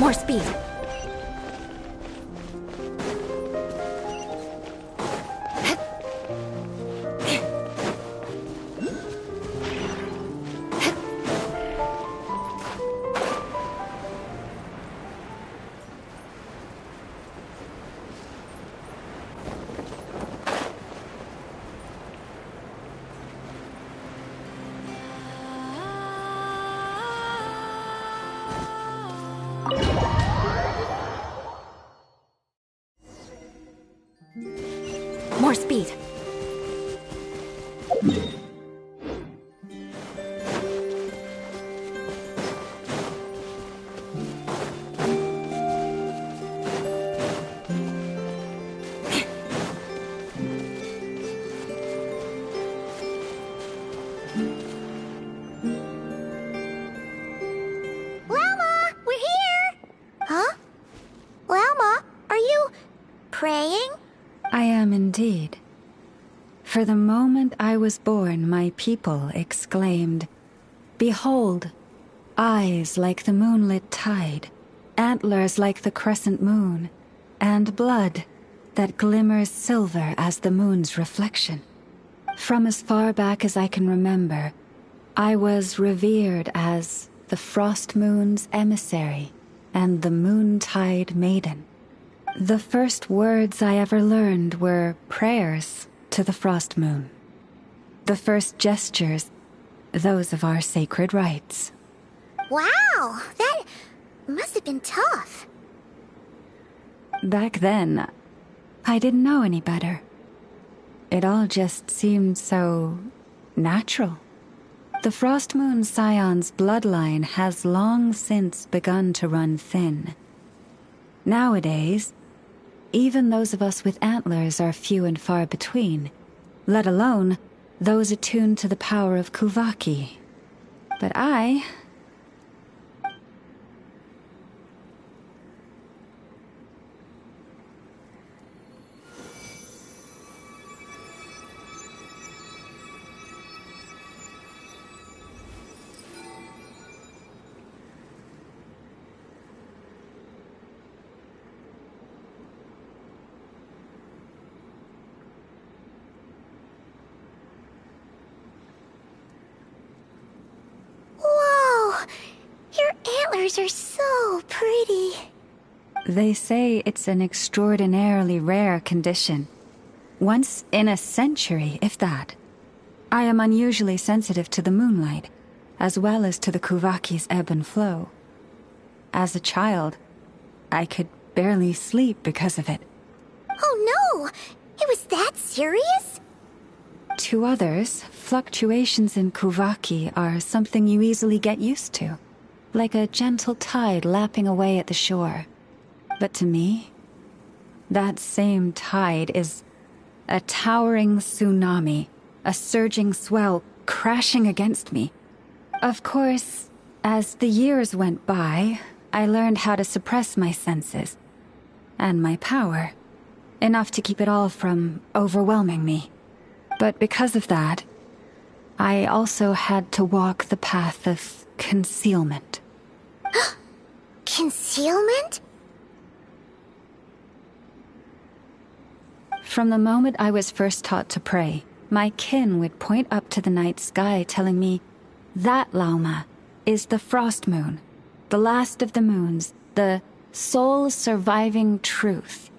More speed. More speed. Llama, we're here! Huh? Llama, are you praying? I am indeed. For the moment I was born, my people exclaimed, "Behold, eyes like the moonlit tide, antlers like the crescent moon, and blood that glimmers silver as the moon's reflection." From as far back as I can remember, I was revered as the frost moon's emissary and the moontide maiden. The first words I ever learned were prayers to the frost moon. The first gestures, those of our sacred rites. Wow, that must have been tough. Back then, I didn't know any better. It all just seemed so natural. The frost moon scion's bloodline has long since begun to run thin. Nowadays, even those of us with antlers are few and far between, let alone those attuned to the power of Kuvaki. But I... Are so pretty. They say it's an extraordinarily rare condition. Once in a century, if that. I am unusually sensitive to the moonlight, as well as to the Kuvaki's ebb and flow. As a child, I could barely sleep because of it. Oh no! It was that serious? To others, fluctuations in Kuvaki are something you easily get used to. Like a gentle tide lapping away at the shore. But to me, that same tide is a towering tsunami, a surging swell crashing against me. Of course, as the years went by, I learned how to suppress my senses and my power, enough to keep it all from overwhelming me. But because of that, I also had to walk the path of concealment. Concealment? From the moment I was first taught to pray, my kin would point up to the night sky telling me, "That, Lauma, is the frost moon, the last of the moons, the sole surviving truth."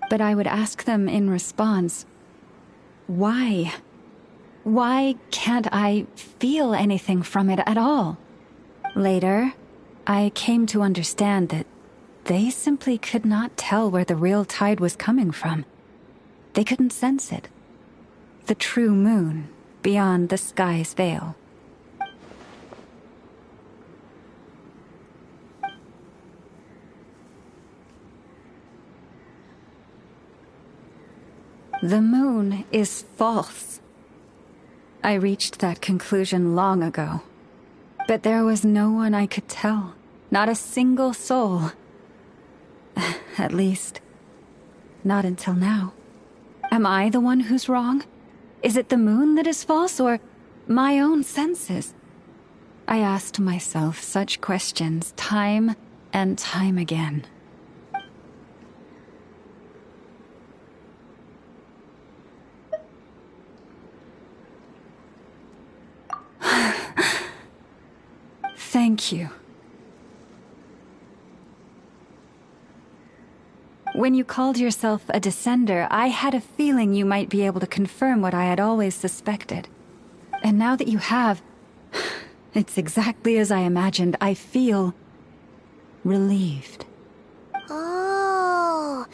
But I would ask them in response, "Why? Why can't I feel anything from it at all? Later, I came to understand that they simply could not tell where the real tide was coming from. They couldn't sense it. The true moon, beyond the sky's veil. The moon is false. I reached that conclusion long ago. But there was no one I could tell. Not a single soul. At least, not until now. Am I the one who's wrong? Is it the moon that is false, or my own senses? I asked myself such questions time and time again. Thank you. When you called yourself a descender, I had a feeling you might be able to confirm what I had always suspected. And now that you have, it's exactly as I imagined. I feel relieved. Oh,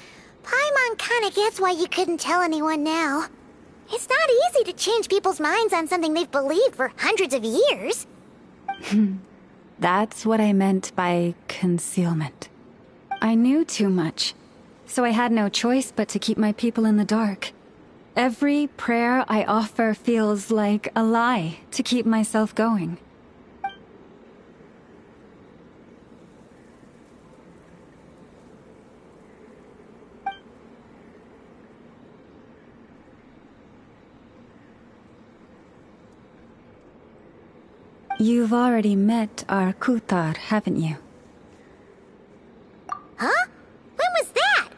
Paimon kinda gets why you couldn't tell anyone now. It's not easy to change people's minds on something they've believed for hundreds of years. That's what I meant by concealment. I knew too much, so I had no choice but to keep my people in the dark. Every prayer I offer feels like a lie to keep myself going. You've already met our Kutar, haven't you? Huh? When was that?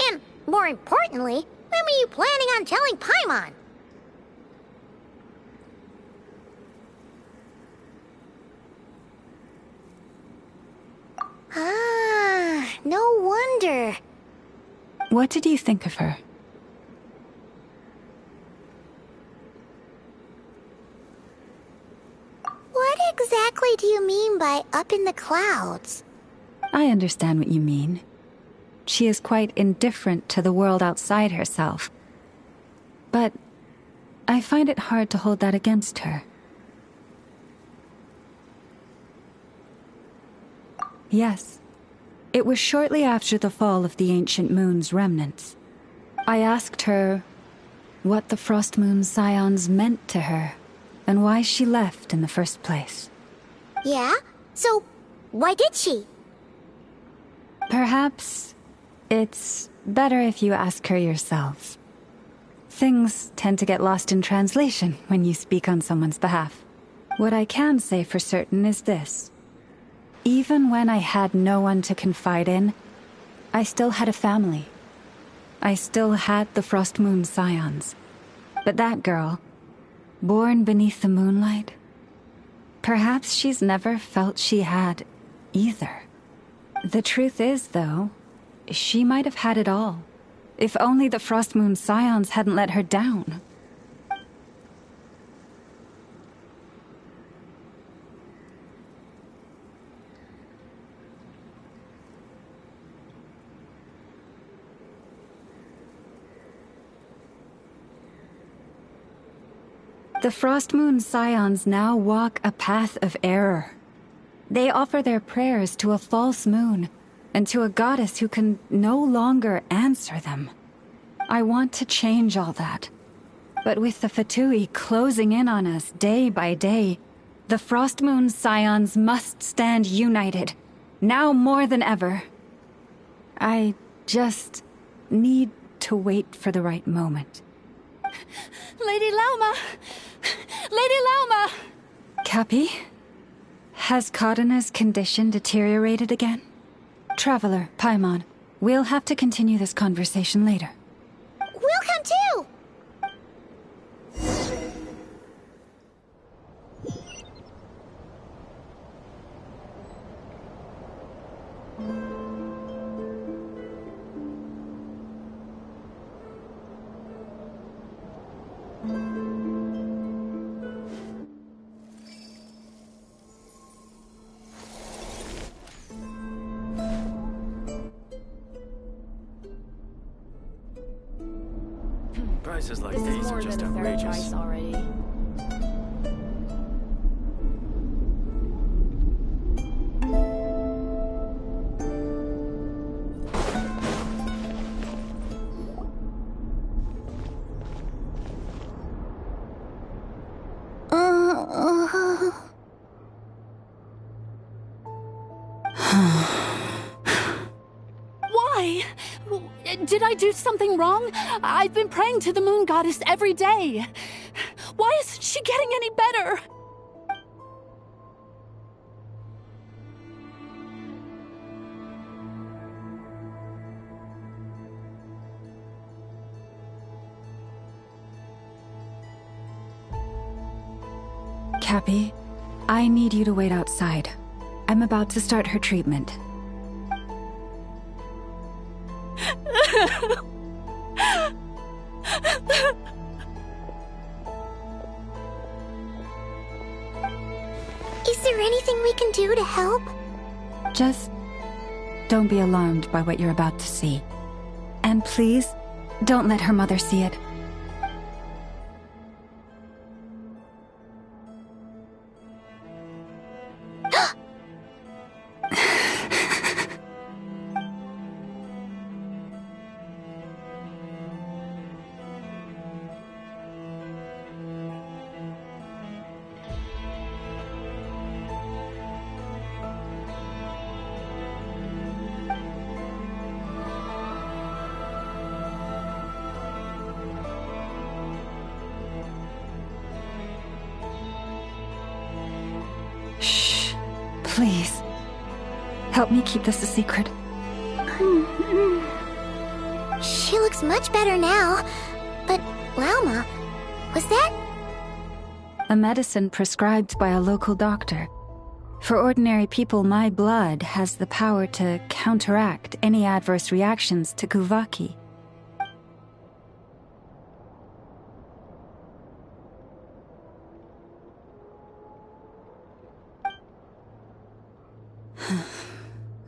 And, more importantly, when were you planning on telling Paimon? Ah, no wonder. What did you think of her? What exactly do you mean by up in the clouds? I understand what you mean. She is quite indifferent to the world outside herself. But I find it hard to hold that against her. Yes. It was shortly after the fall of the ancient moon's remnants. I asked her what the Frost Moon Scions meant to her, and why she left in the first place. Yeah? So, why did she? Perhaps it's better if you ask her yourself. Things tend to get lost in translation when you speak on someone's behalf. What I can say for certain is this. Even when I had no one to confide in, I still had a family. I still had the Frost Moon Scions. But that girl, born beneath the moonlight, perhaps she's never felt she had either. The truth is, though, she might have had it all. If only the Frost Moon Scions hadn't let her down. The Frost Moon Scions now walk a path of error. They offer their prayers to a false moon, and to a goddess who can no longer answer them. I want to change all that. But with the Fatui closing in on us day by day, the Frost Moon Scions must stand united, now more than ever. I just need to wait for the right moment. Lady Lauma! Lady Lauma! Cappy? Has Kadena's condition deteriorated again? Traveler, Paimon, we'll have to continue this conversation later. We'll come too! Prices like This is these more are just than a fair outrageous. price already. Why? Did I do something wrong? I've been praying to the moon goddess every day. Why isn't she getting any better? Cappy, I need you to wait outside. I'm about to start her treatment. Is there anything we can do to help? Just don't be alarmed by what you're about to see. And please, don't let her mother see it. Shh. Please. Help me keep this a secret. She looks much better now. But, Lauma, was that... A medicine prescribed by a local doctor. For ordinary people, my blood has the power to counteract any adverse reactions to Kuvaki.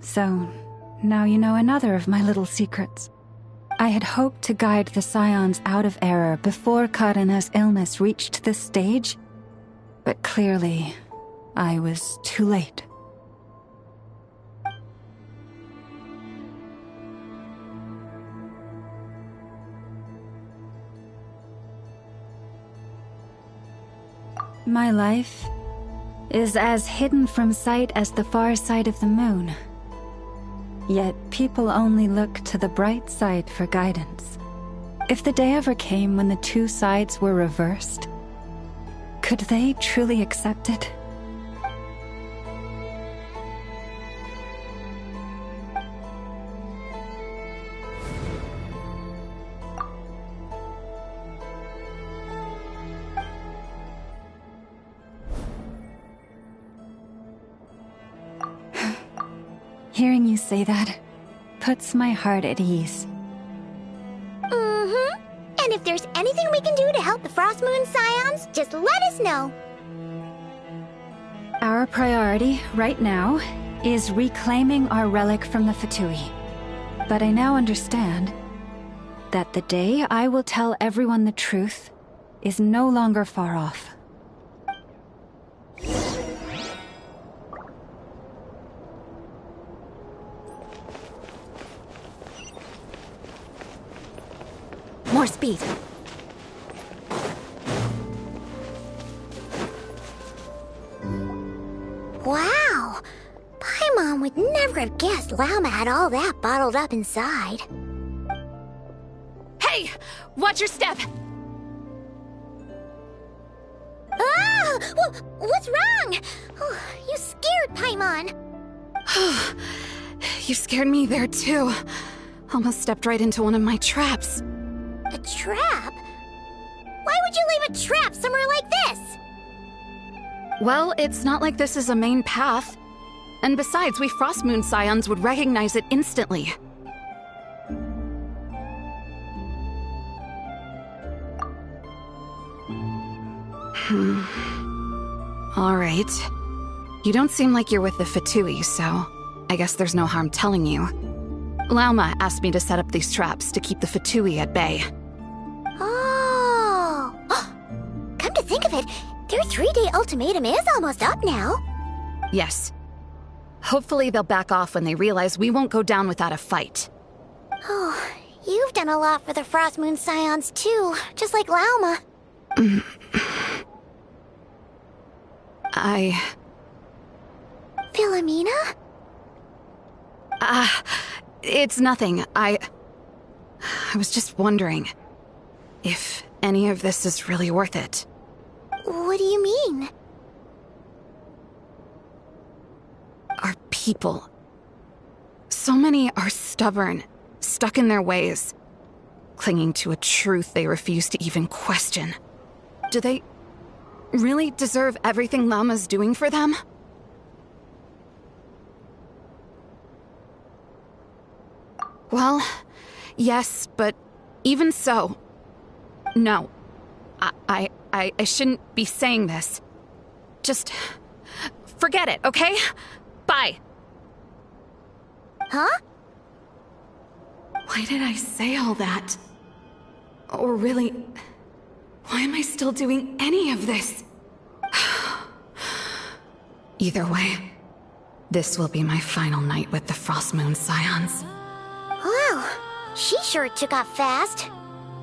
So, now you know another of my little secrets. I had hoped to guide the Scions out of error before Karina's illness reached this stage, but clearly, I was too late. My life is as hidden from sight as the far side of the moon. Yet people only look to the bright side for guidance. If the day ever came when the two sides were reversed, could they truly accept it? Hearing you say that puts my heart at ease. Mm-hmm. And if there's anything we can do to help the Frost Moon Scions, just let us know. Our priority, right now, is reclaiming our relic from the Fatui. But I now understand that the day I will tell everyone the truth is no longer far off. More speed. Wow! Paimon would never have guessed Lauma had all that bottled up inside. Hey! Watch your step! Ah! What's wrong? Oh, you scared Paimon. You scared me there too. Almost stepped right into one of my traps. A trap? Why would you leave a trap somewhere like this? Well, it's not like this is a main path. And besides, we Frost Moon Scions would recognize it instantly. Alright. You don't seem like you're with the Fatui, so I guess there's no harm telling you. Lauma asked me to set up these traps to keep the Fatui at bay. Oh, think of it, their 3-day ultimatum is almost up now. Yes. Hopefully they'll back off when they realize we won't go down without a fight. Oh, you've done a lot for the Frost Moon Scions too, just like Lauma. Philomena? It's nothing. I was just wondering if any of this is really worth it. What do you mean? Our people. So many are stubborn, stuck in their ways, clinging to a truth they refuse to even question. Do they really deserve everything Lauma's doing for them? Well, yes, but even so, no. I shouldn't be saying this. Just forget it, okay? Bye. Huh? Why did I say all that? Or really, why am I still doing any of this? Either way, this will be my final night with the Frost Moon Scions. Wow, she sure took off fast.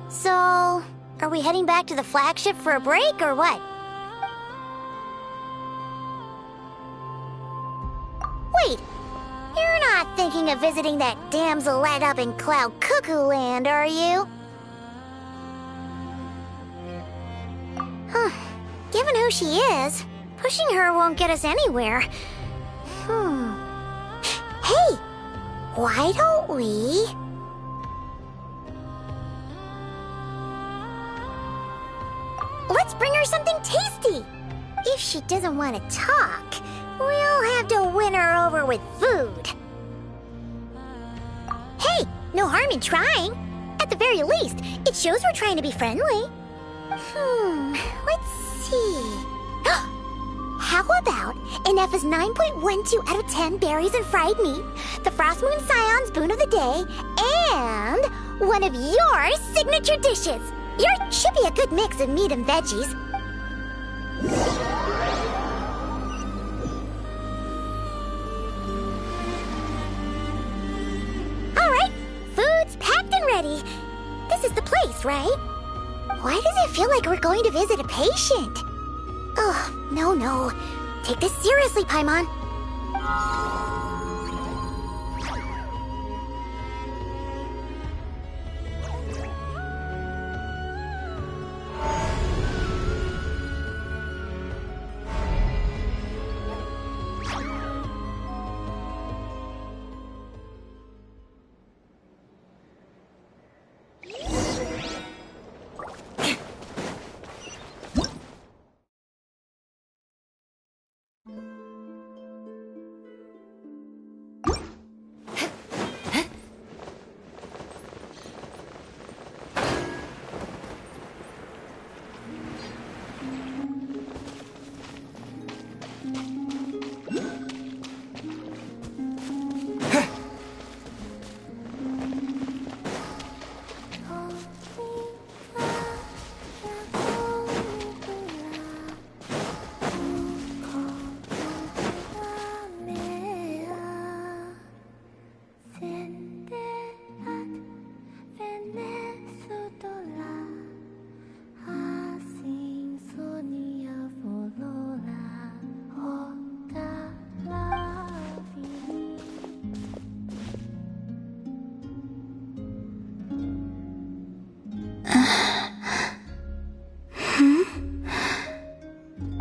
So, are we heading back to the flagship for a break, or what? Wait, you're not thinking of visiting that damselette up in Cloud Cuckoo Land, are you? Huh. Given who she is, pushing her won't get us anywhere. Hey! Why don't we... Let's bring her something tasty! If she doesn't want to talk, we'll have to win her over with food. Hey, no harm in trying. At the very least, it shows we're trying to be friendly. Let's see... How about an F's 9.12 out of 10 berries and fried meat, the Frost Moon Scion's boon of the day, and one of your signature dishes. Yours should be a good mix of meat and veggies. All right, food's packed and ready. This is the place, right? Why does it feel like we're going to visit a patient? Oh, no. Take this seriously, Paimon.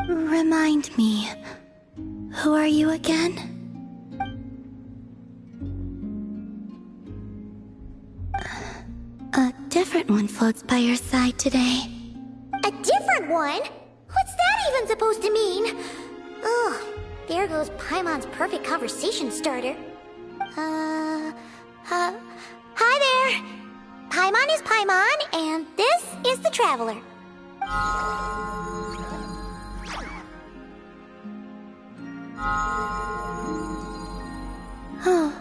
Remind me, who are you again? A different one floats by your side today. A different one? What's that even supposed to mean? Ugh, there goes Paimon's perfect conversation starter. Hi there! Paimon is Paimon, and this is the Traveler. Oh,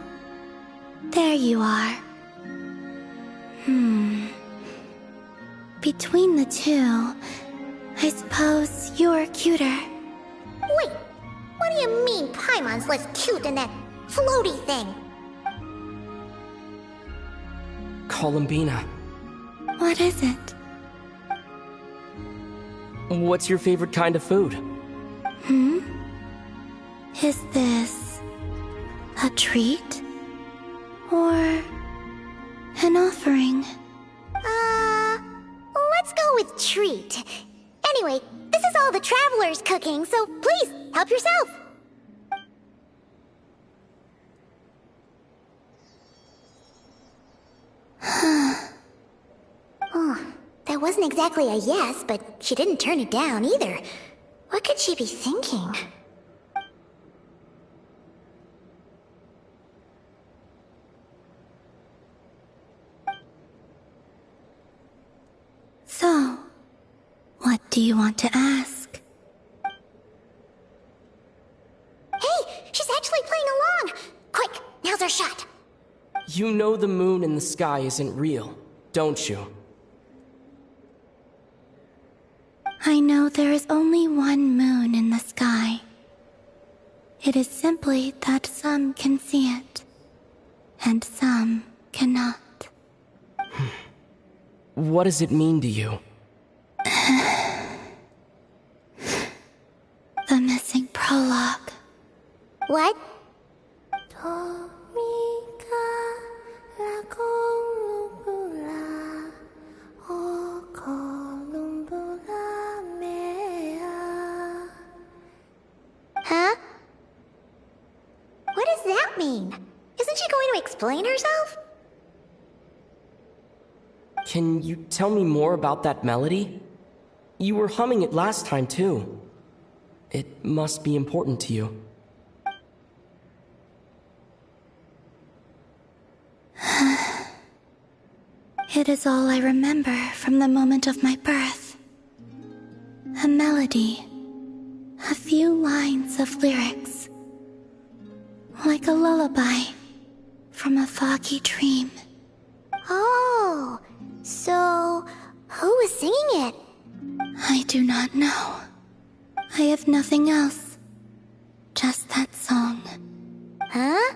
there you are. Between the two, I suppose you're cuter. Wait, what do you mean Paimon's less cute than that floaty thing? Columbina, What is it? what's your favorite kind of food? Is this a treat? Or an offering? Let's go with treat. Anyway, this is all the traveler's cooking, so please, help yourself. Oh, that wasn't exactly a yes, but she didn't turn it down either. What could she be thinking? So, what do you want to ask? Hey, she's actually playing along! Quick, now's our shot. You know the moon in the sky isn't real, don't you? I know there is only one moon in the sky. It is simply that some can see it, and some cannot. What does it mean to you? The missing prologue. What? Huh? What does that mean? Isn't she going to explain herself? Can you tell me more about that melody? You were humming it last time, too. It must be important to you. It is all I remember from the moment of my birth. A melody. A few lines of lyrics. Like a lullaby from a foggy dream. Oh, so who was singing it? I do not know. I have nothing else. Just that song. Huh?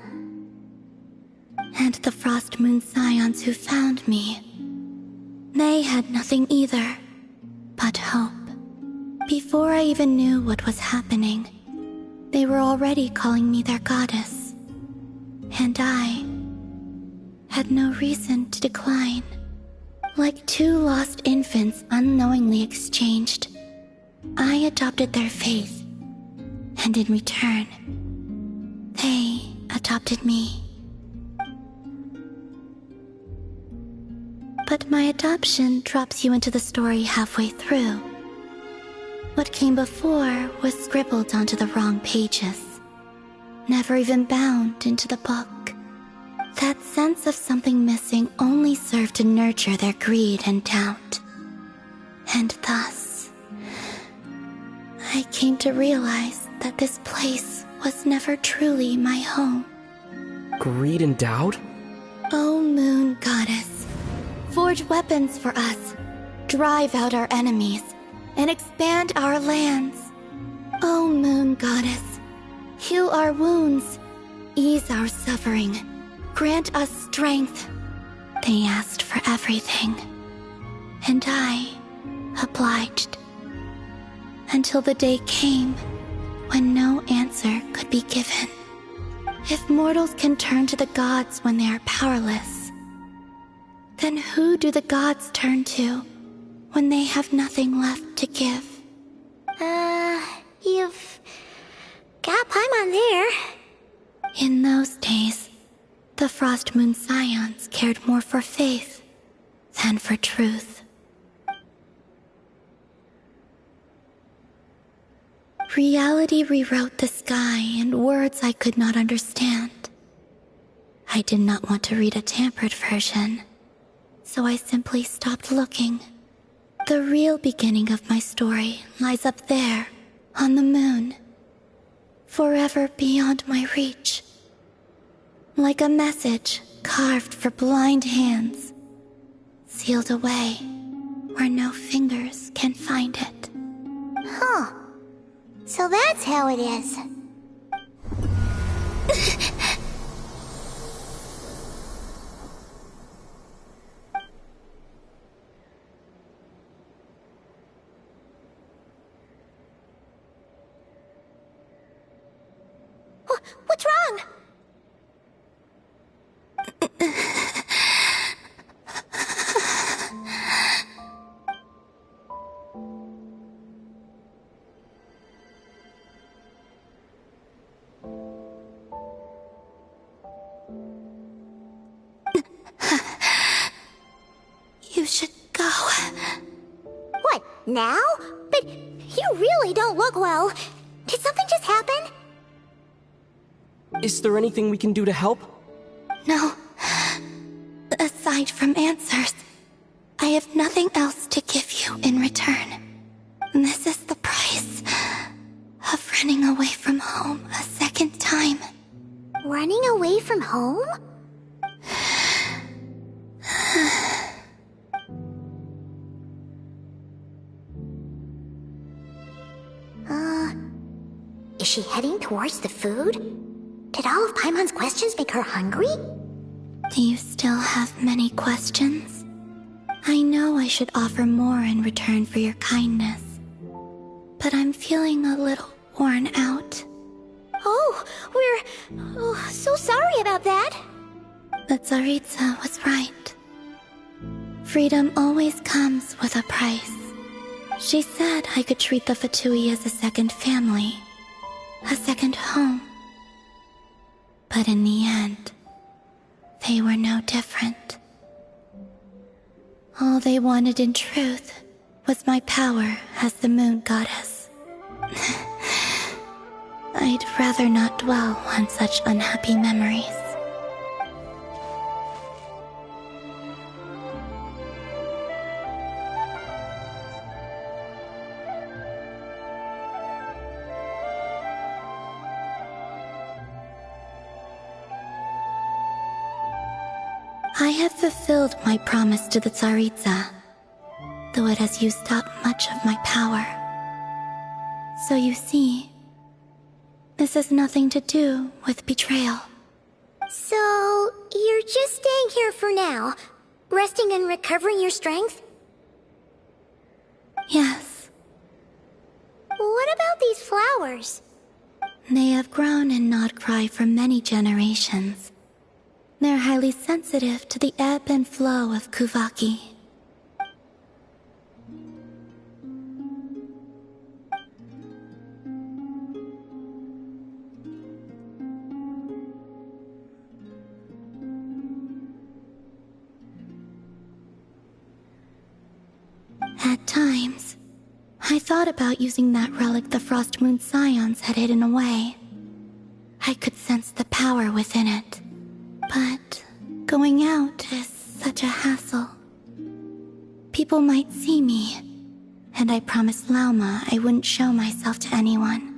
And the Frost Moon Scions who found me. They had nothing either, but hope. Before I even knew what was happening, they were already calling me their goddess. And I had no reason to decline. Like two lost infants unknowingly exchanged, I adopted their faith, and in return, they adopted me. But my adoption drops you into the story halfway through. What came before was scribbled onto the wrong pages, never even bound into the book. That sense of something missing only served to nurture their greed and doubt. And thus, I came to realize that this place was never truly my home. Greed and doubt? O Moon Goddess, forge weapons for us, drive out our enemies, and expand our lands. O Moon Goddess, heal our wounds, ease our suffering, grant us strength. They asked for everything, and I obliged. Until the day came when no answer could be given. If mortals can turn to the gods when they are powerless, then who do the gods turn to when they have nothing left to give? You've got Paimon there. In those days, the Frost Moon Scions cared more for faith than for truth. Reality rewrote the sky in words I could not understand. I did not want to read a tampered version, so I simply stopped looking. The real beginning of my story lies up there, on the moon, forever beyond my reach. Like a message carved for blind hands, sealed away where no fingers can find it. Huh. So that's how it is. What's wrong? You should go. What, now? But you really don't look well. Did something just happen? Is there anything we can do to help? No. Aside from answers, I have nothing else to give you in return. This is the price of running away from home a second time. Running away from home? Is she heading towards the food? Did all of Paimon's questions make her hungry? Do you still have many questions? I know I should offer more in return for your kindness, but I'm feeling a little worn out. Oh, we're so sorry about that. The Tsaritsa was right. Freedom always comes with a price. She said I could treat the Fatui as a second family, a second home. But in the end, they were no different. All they wanted in truth was my power as the moon goddess. I'd rather not dwell on such unhappy memories. I have fulfilled my promise to the Tsaritsa, though it has used up much of my power. So you see, this has nothing to do with betrayal. So, you're just staying here for now, resting and recovering your strength? Yes. What about these flowers? They have grown in Nodcry for many generations. They're highly sensitive to the ebb and flow of Kuvaki. At times, I thought about using that relic the Frost Moon Scions had hidden away. I could sense the power within it. But going out is such a hassle. People might see me, and I promised Lauma I wouldn't show myself to anyone.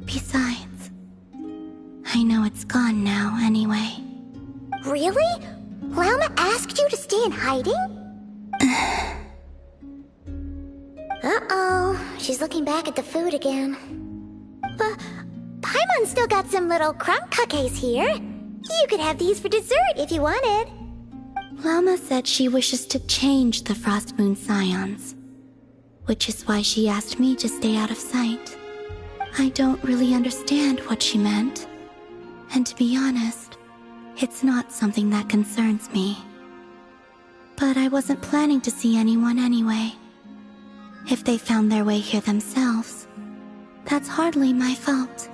Besides, I know it's gone now anyway. Really? Lauma asked you to stay in hiding? Uh-oh, she's looking back at the food again. But Paimon still got some little crumb cookies here. You could have these for dessert if you wanted. Lauma said she wishes to change the Frost Moon Scions, which is why she asked me to stay out of sight. I don't really understand what she meant, and to be honest, it's not something that concerns me. But I wasn't planning to see anyone anyway. If they found their way here themselves, that's hardly my fault.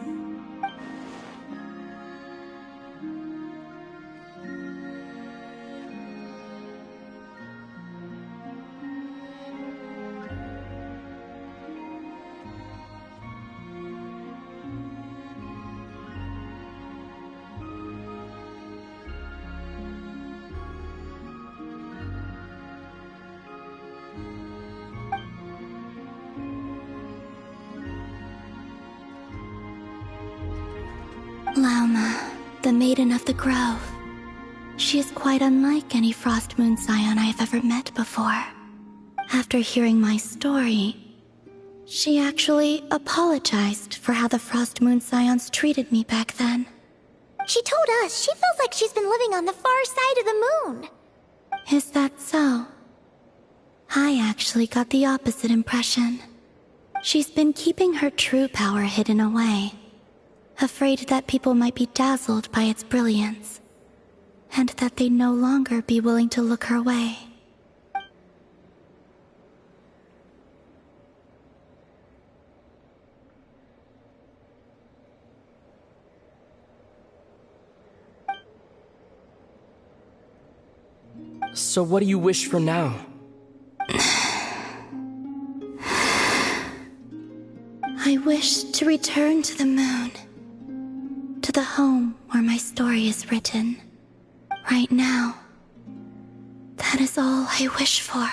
Lauma, the Maiden of the Grove. She is quite unlike any Frost Moon Scion I have ever met before. After hearing my story, She actually apologized for how the Frost Moon Scions treated me back then. She told us she feels like she's been living on the far side of the moon. Is that so? I actually got the opposite impression. She's been keeping her true power hidden away, afraid that people might be dazzled by its brilliance, and that they'd no longer be willing to look her way. So what do you wish for now? I wish to return to the moon, to the home where my story is written. Right now, that is all I wish for.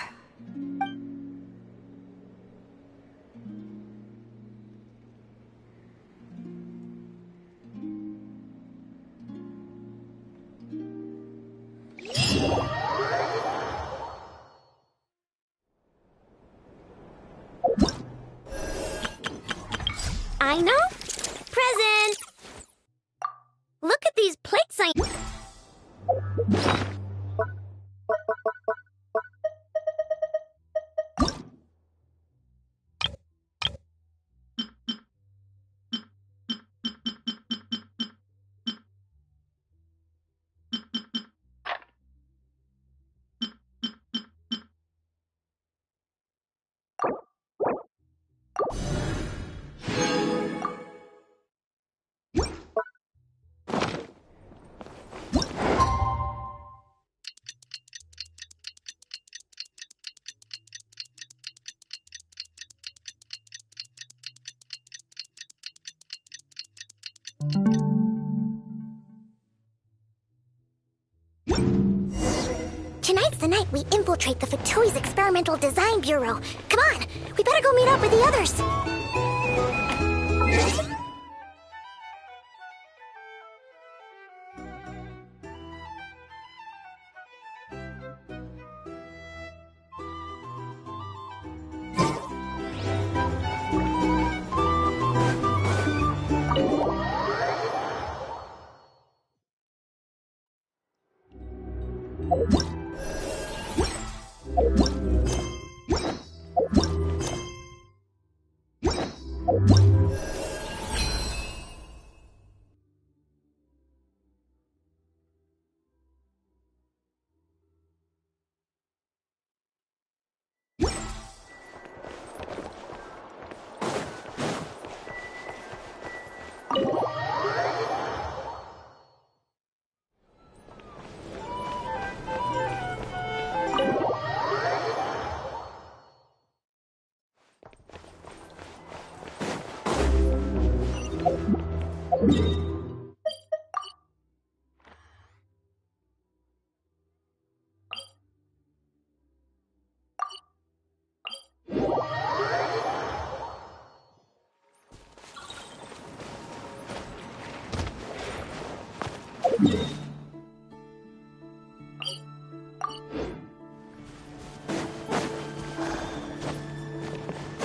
I know. Present! Look at these plates I... Tonight's the night we infiltrate the Fatoi's Experimental Design Bureau. Come on, we better go meet up with the others.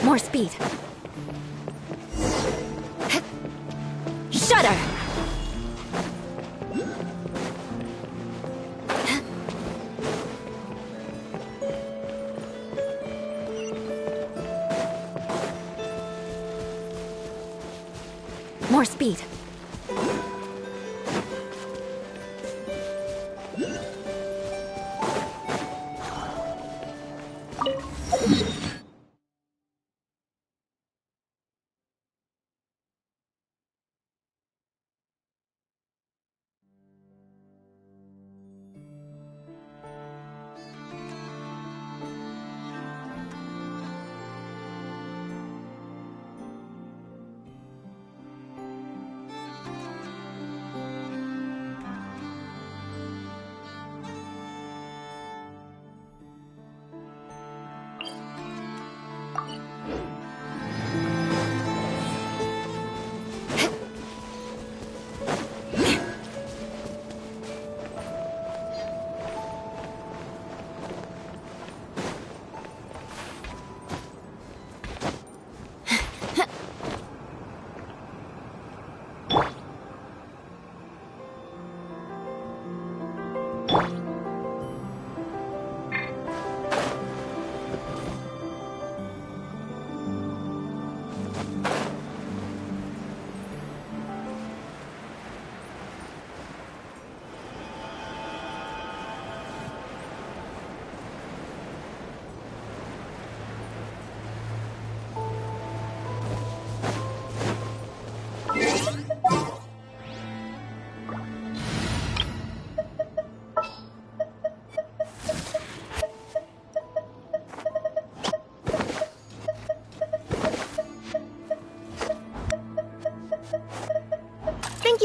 More speed. Shudder! More speed.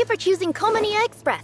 you for choosing Komania Express.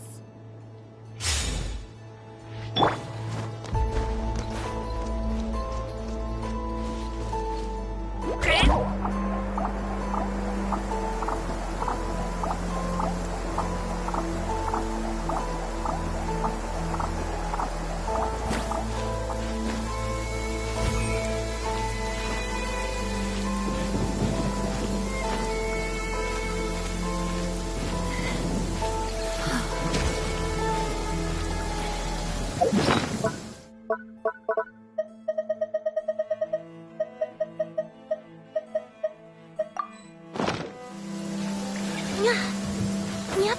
Yep.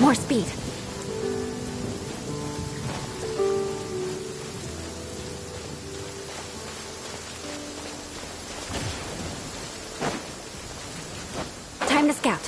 More speed. Time to scout.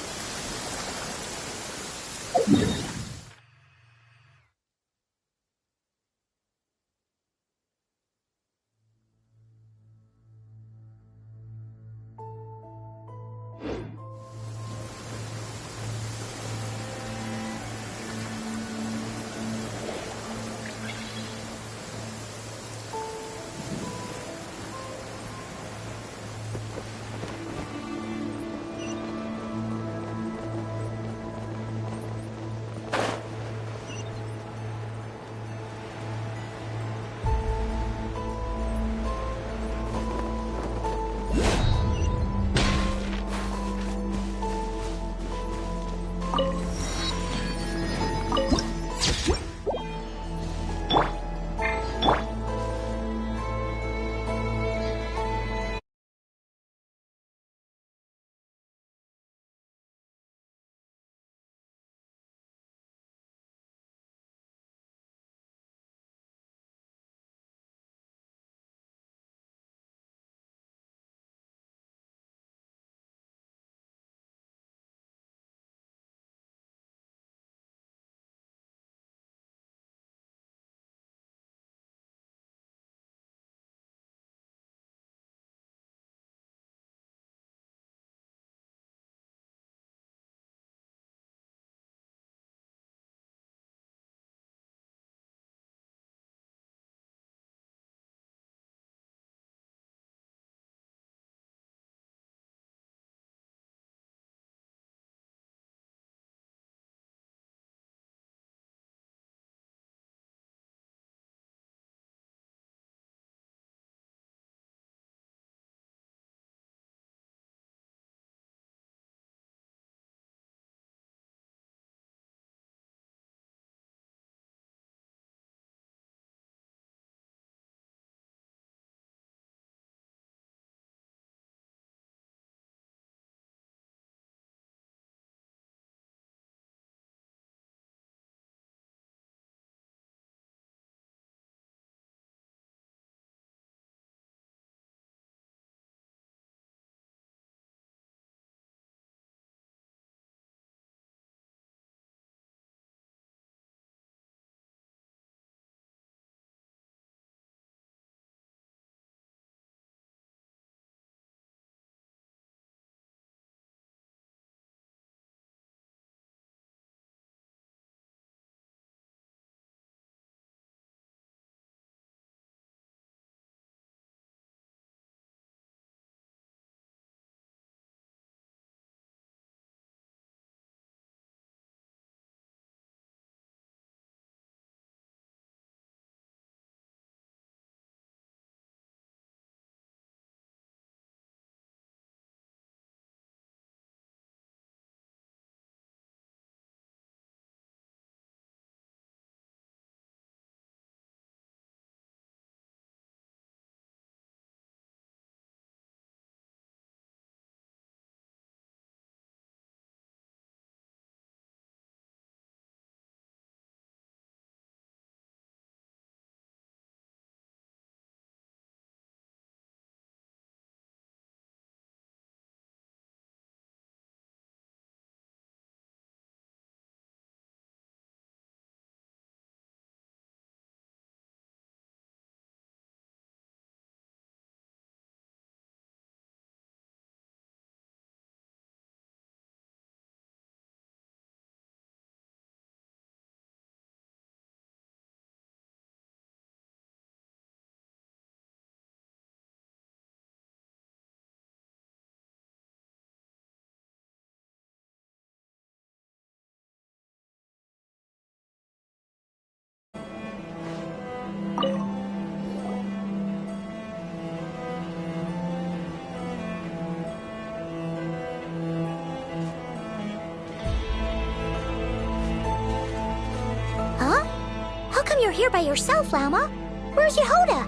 you're here by yourself, Lauma. Where's Yehoda?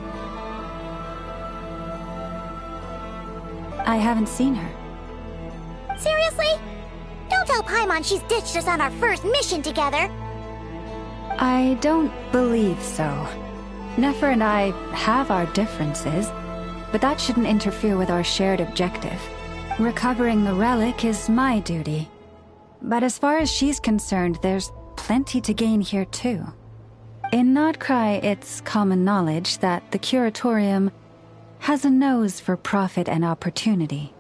I haven't seen her. Seriously? Don't tell Paimon she's ditched us on our first mission together. I don't believe so. Nefer and I have our differences, but that shouldn't interfere with our shared objective. Recovering the relic is my duty. But as far as she's concerned, there's plenty to gain here too. In Nodcry, it's common knowledge that the Curatorium has a nose for profit and opportunity.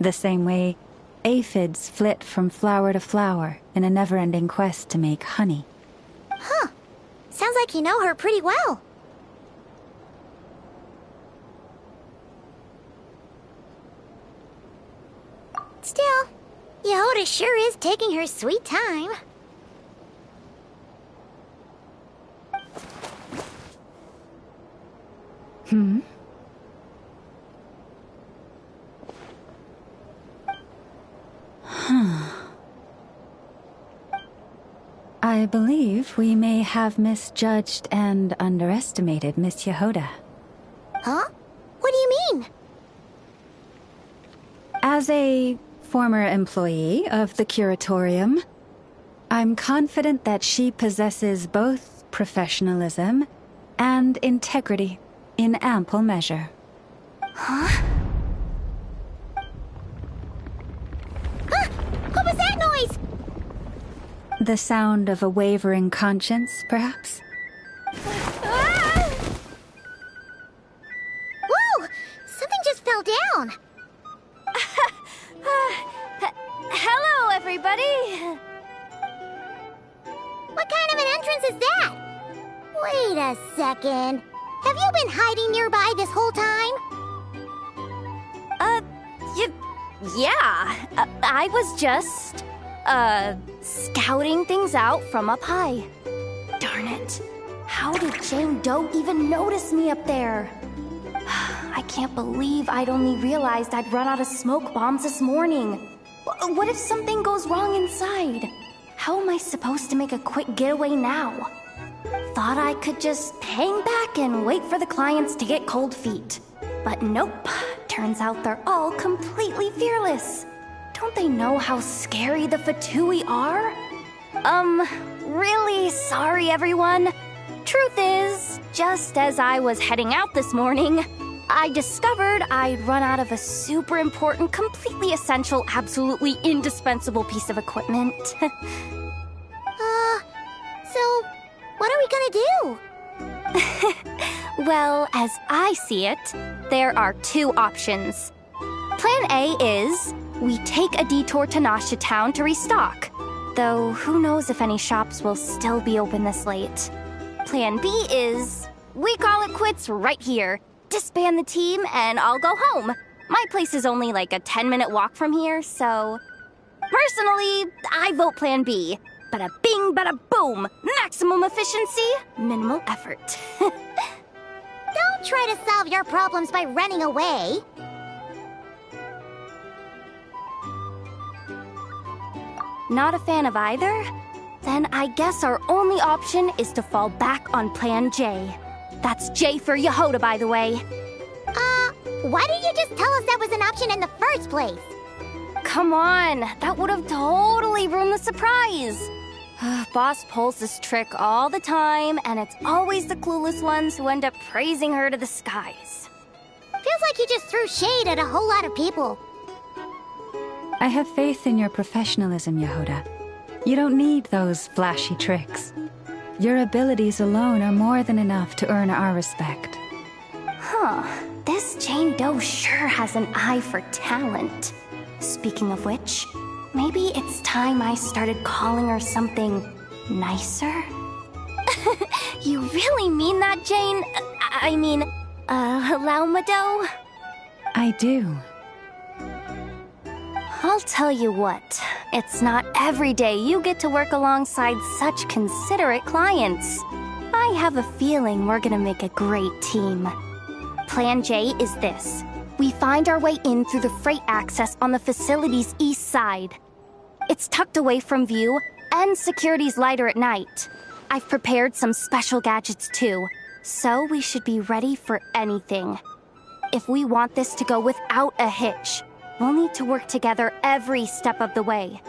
The same way aphids flit from flower to flower in a never-ending quest to make honey. Huh. Sounds like you know her pretty well. Still, Yehoda sure is taking her sweet time. I believe we may have misjudged and underestimated Miss Yehoda. Huh? What do you mean? As a former employee of the Curatorium, I'm confident that she possesses both professionalism and integrity in ample measure. Huh? Huh? What was that noise? The sound of a wavering conscience, perhaps? Ah! Whoa! Something just fell down. Hello, everybody! What kind of an entrance is that? Wait a second. Have you been hiding nearby this whole time? Yeah. I was just, scouting things out from up high. Darn it. How did Jane Doe even notice me up there? I can't believe I'd only realized I'd run out of smoke bombs this morning. What if something goes wrong inside? How am I supposed to make a quick getaway now? Thought I could just hang back and wait for the clients to get cold feet. But nope. Turns out they're all completely fearless. Don't they know how scary the Fatui are? Really sorry, everyone. Truth is, just as I was heading out this morning, I discovered I'd run out of a super important, completely essential, absolutely indispensable piece of equipment. So, what are we gonna do? Well, as I see it, there are two options. Plan A is we take a detour to Nasha Town to restock, though who knows if any shops will still be open this late. Plan B is we call it quits right here, disband the team, and I'll go home. My place is only like a 10-minute walk from here, so... Personally, I vote Plan B. Bada bing, bada boom! Maximum efficiency, minimal effort. Don't try to solve your problems by running away. Not a fan of either? Then I guess our only option is to fall back on Plan J. That's J for Yehoda, by the way. Why didn't you just tell us that was an option in the first place? Come on, that would have totally ruined the surprise. Boss pulls this trick all the time, and it's always the clueless ones who end up praising her to the skies. Feels like you just threw shade at a whole lot of people. I have faith in your professionalism, Yehoda. You don't need those flashy tricks. Your abilities alone are more than enough to earn our respect. Huh. This Jane Doe sure has an eye for talent. Speaking of which, maybe it's time I started calling her something nicer? You really mean that, Jane? I mean, Lauma Doe? I do. I'll tell you what, it's not every day you get to work alongside such considerate clients. I have a feeling we're gonna make a great team. Plan J is this. We find our way in through the freight access on the facility's east side. It's tucked away from view, and security's lighter at night. I've prepared some special gadgets too, so we should be ready for anything. If we want this to go without a hitch, we'll need to work together every step of the way.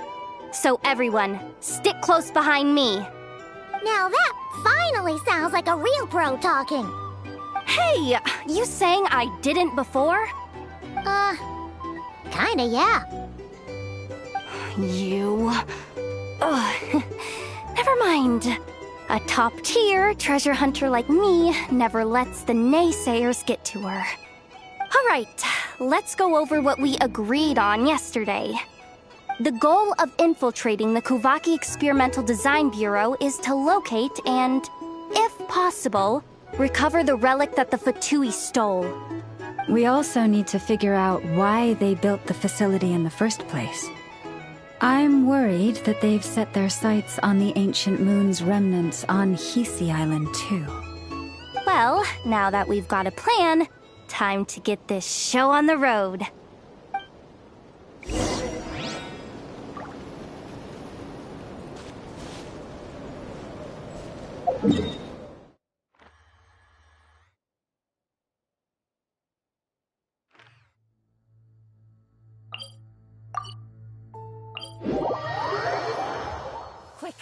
So everyone, stick close behind me. Now that finally sounds like a real pro talking. Hey, you saying I didn't before? Kinda, yeah. You... Ugh. Never mind. A top-tier treasure hunter like me never lets the naysayers get to her. Alright, let's go over what we agreed on yesterday. The goal of infiltrating the Kuvaki Experimental Design Bureau is to locate and, if possible, recover the relic that the Fatui stole. We also need to figure out why they built the facility in the first place. I'm worried that they've set their sights on the ancient moon's remnants on Hisi Island too. Well, now that we've got a plan, time to get this show on the road. Quick,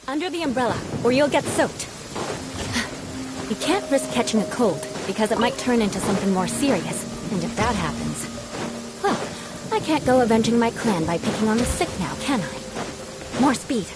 under the umbrella, or you'll get soaked. You can't risk catching a cold, because it might turn into something more serious. And if that happens... well, I can't go avenging my clan by picking on the sick now, can I? More speed.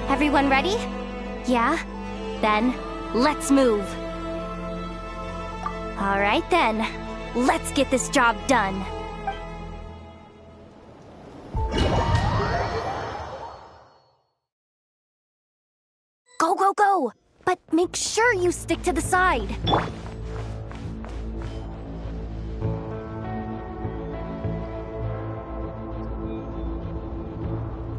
Everyone ready? Yeah? Then, let's move. Alright then, let's get this job done. Go, go, go! But make sure you stick to the side.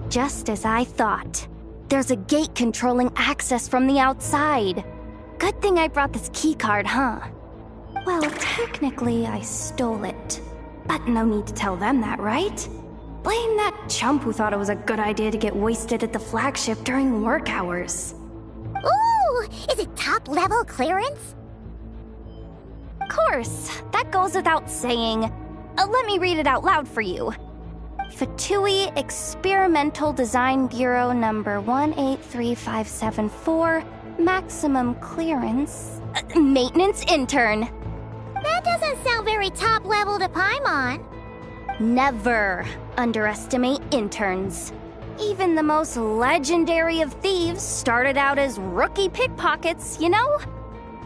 Just as I thought. There's a gate controlling access from the outside. Good thing I brought this keycard, huh? Well, technically, I stole it. But no need to tell them that, right? Blame that chump who thought it was a good idea to get wasted at the flagship during work hours. Ooh, is it top level clearance? Of course, that goes without saying. Let me read it out loud for you. Fatui Experimental Design Bureau number 183574, maximum clearance. Maintenance intern. That doesn't sound very top level to Paimon. Never underestimate interns. Even the most legendary of thieves started out as rookie pickpockets, you know?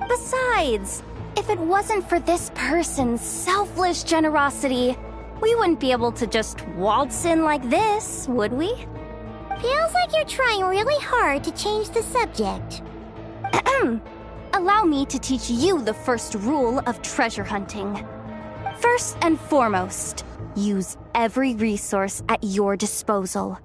Besides, if it wasn't for this person's selfless generosity, we wouldn't be able to just waltz in like this, would we? Feels like you're trying really hard to change the subject. Allow me to teach you the first rule of treasure hunting. First and foremost, use every resource at your disposal.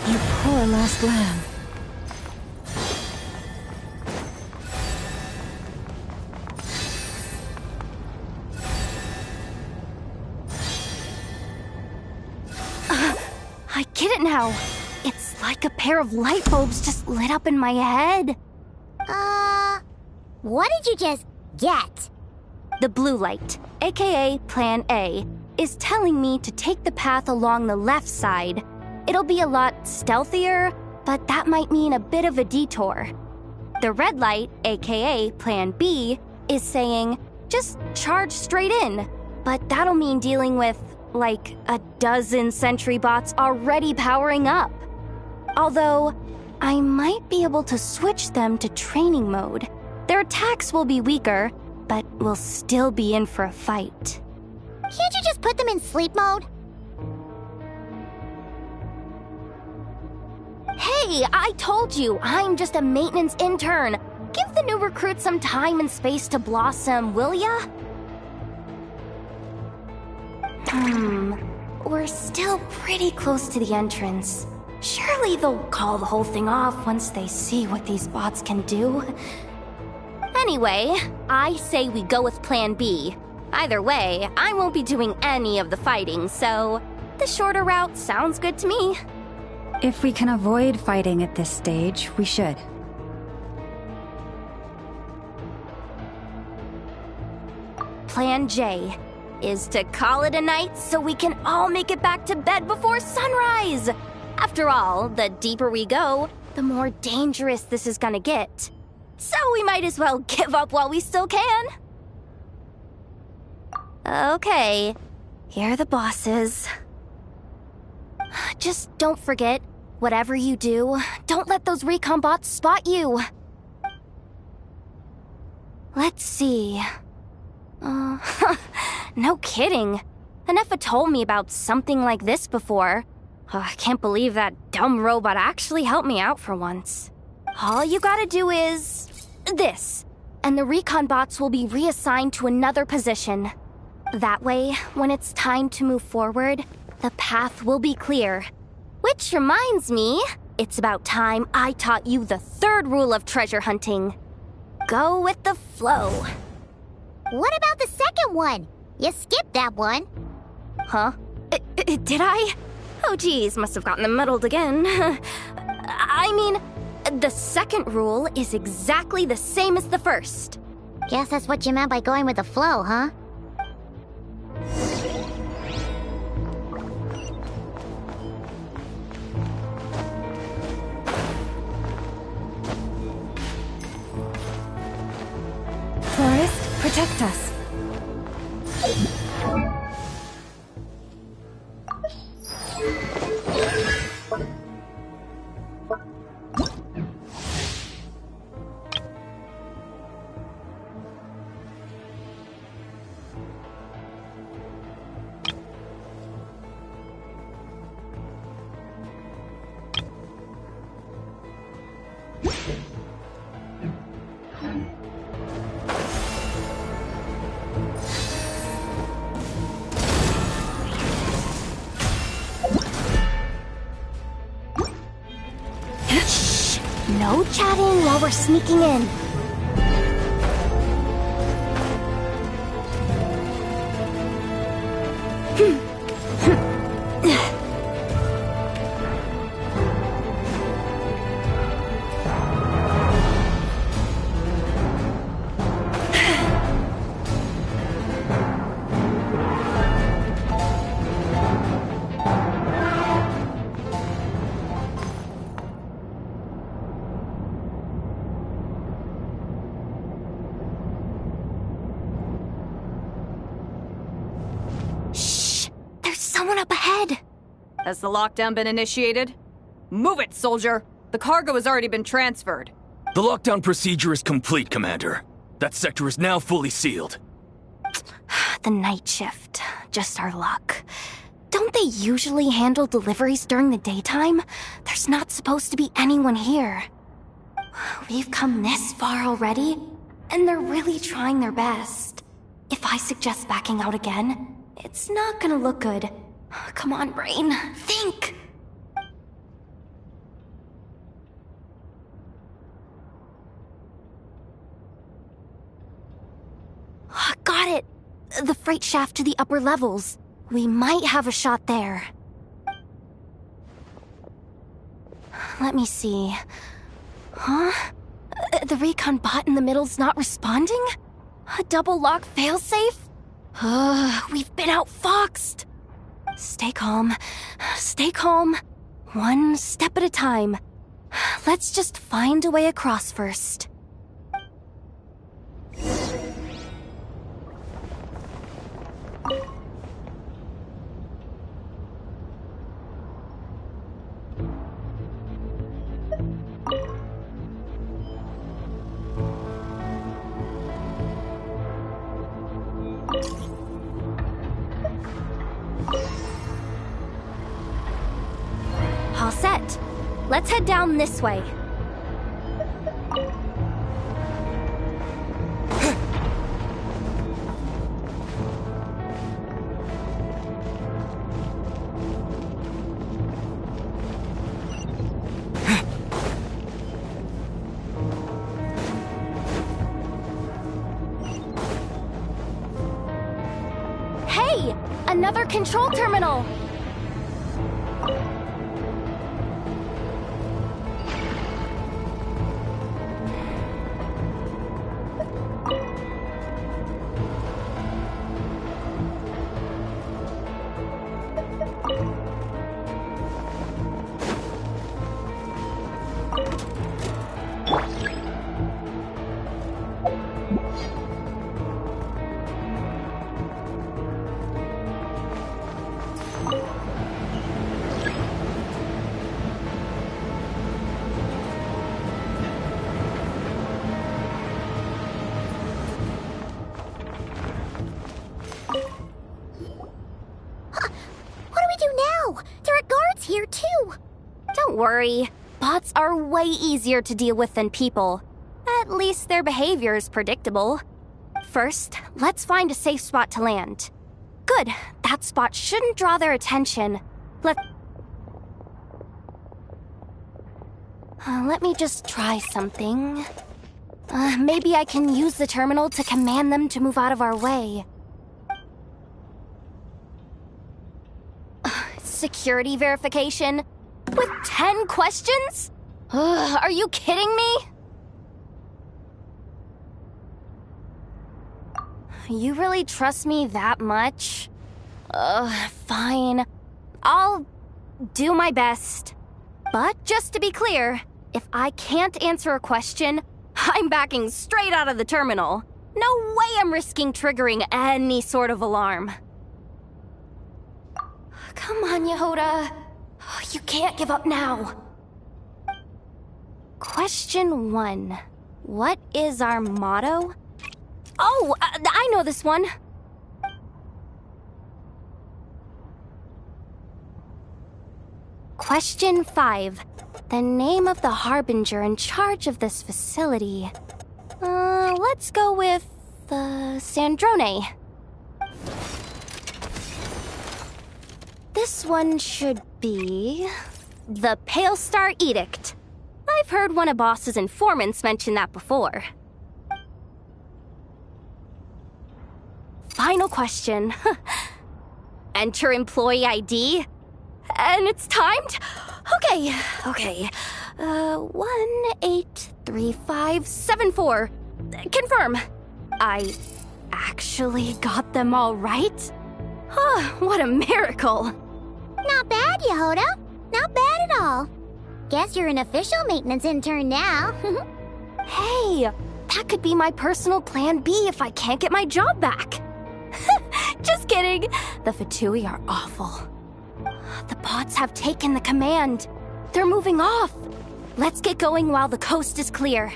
You poor lost lamb. I get it now. It's like a pair of light bulbs just lit up in my head. What did you just get? The blue light, aka Plan A, is telling me to take the path along the left side. It'll be a lot stealthier, but that might mean a bit of a detour. The red light, aka Plan B, is saying, just charge straight in. But that'll mean dealing with, like, a dozen sentry bots already powering up. Although, I might be able to switch them to training mode. Their attacks will be weaker, but we'll still be in for a fight. Can't you just put them in sleep mode? Hey, I told you, I'm just a maintenance intern. Give the new recruit some time and space to blossom, will ya? We're still pretty close to the entrance. Surely they'll call the whole thing off once they see what these bots can do. Anyway, I say we go with Plan B. Either way, I won't be doing any of the fighting, so the shorter route sounds good to me. If we can avoid fighting at this stage, we should. Plan J is to call it a night so we can all make it back to bed before sunrise. After all, the deeper we go, the more dangerous this is gonna get. So we might as well give up while we still can. Okay, here are the bosses. Just don't forget, whatever you do, don't let those recon bots spot you. Let's see. No kidding. Nefa told me about something like this before. I can't believe that dumb robot actually helped me out for once. All you gotta do is this, and the recon bots will be reassigned to another position. That way, when it's time to move forward, the path will be clear. Which reminds me, it's about time I taught you the third rule of treasure hunting. Go with the flow. What about the second one? You skipped that one. Huh? Did I? Oh geez, must have gotten them muddled again. I mean, the second rule is exactly the same as the first. Guess that's what you meant by going with the flow, huh? Forest, protect us. No chatting while we're sneaking in. Someone up ahead! Has the lockdown been initiated? Move it, soldier! The cargo has already been transferred. The lockdown procedure is complete, Commander. That sector is now fully sealed. The night shift. Just our luck. Don't they usually handle deliveries during the daytime? There's not supposed to be anyone here. We've come this far already, and they're really trying their best. If I suggest backing out again, it's not gonna look good. Come on, brain. Think! Got it! The freight shaft to the upper levels. We might have a shot there. Let me see. Huh? The recon bot in the middle's not responding? A double lock failsafe? We've been outfoxed! Stay calm. Stay calm. One step at a time. Let's just find a way across first. All set. Let's head down this way. Hey! Another control terminal! Here too. Don't worry. Bots are way easier to deal with than people. At least their behavior is predictable. First, let's find a safe spot to land. Good. That spot shouldn't draw their attention. Let me just try something. Maybe I can use the terminal to command them to move out of our way. Security verification? With 10 questions? Are you kidding me? You really trust me that much? Fine. I'll do my best. But just to be clear, if I can't answer a question, I'm backing straight out of the terminal. No way I'm risking triggering any sort of alarm. Come on, Yehoda. You can't give up now. Question 1. What is our motto? Oh, I know this one. Question 5. The name of the harbinger in charge of this facility. Let's go with, Sandrone. This one should be... the Pale Star Edict. I I've heard one of Boss's informants mention that before. Final question. Enter employee ID. And it's timed? Okay. 183574. Confirm. I actually got them all right? What a miracle. Not bad, Yehoda. Not bad at all. Guess you're an official maintenance intern now. Hey, that could be my personal plan B if I can't get my job back. Just kidding. The Fatui are awful. The bots have taken the command. They're moving off. Let's get going while the coast is clear.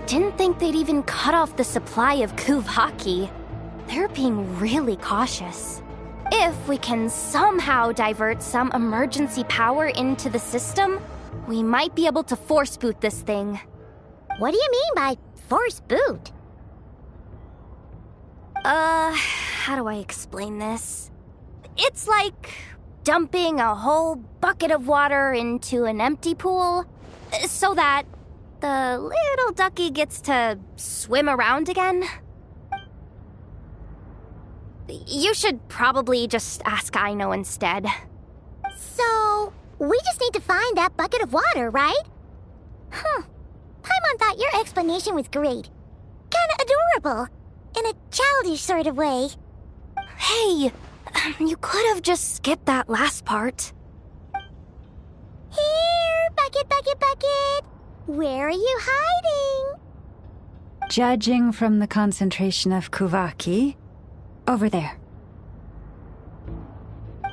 Didn't think they'd even cut off the supply of Kuvaki. They're being really cautious. If we can somehow divert some emergency power into the system, we might be able to force boot this thing. What do you mean by force boot? How do I explain this? It's like dumping a whole bucket of water into an empty pool so that the little ducky gets to swim around again. You should probably just ask Aino instead. So, we just need to find that bucket of water, right? Paimon thought your explanation was great. Kinda adorable. In a childish sort of way. Hey, you could have just skipped that last part. Here, bucket, bucket, bucket. Where are you hiding? Judging from the concentration of Kuvaki, over there.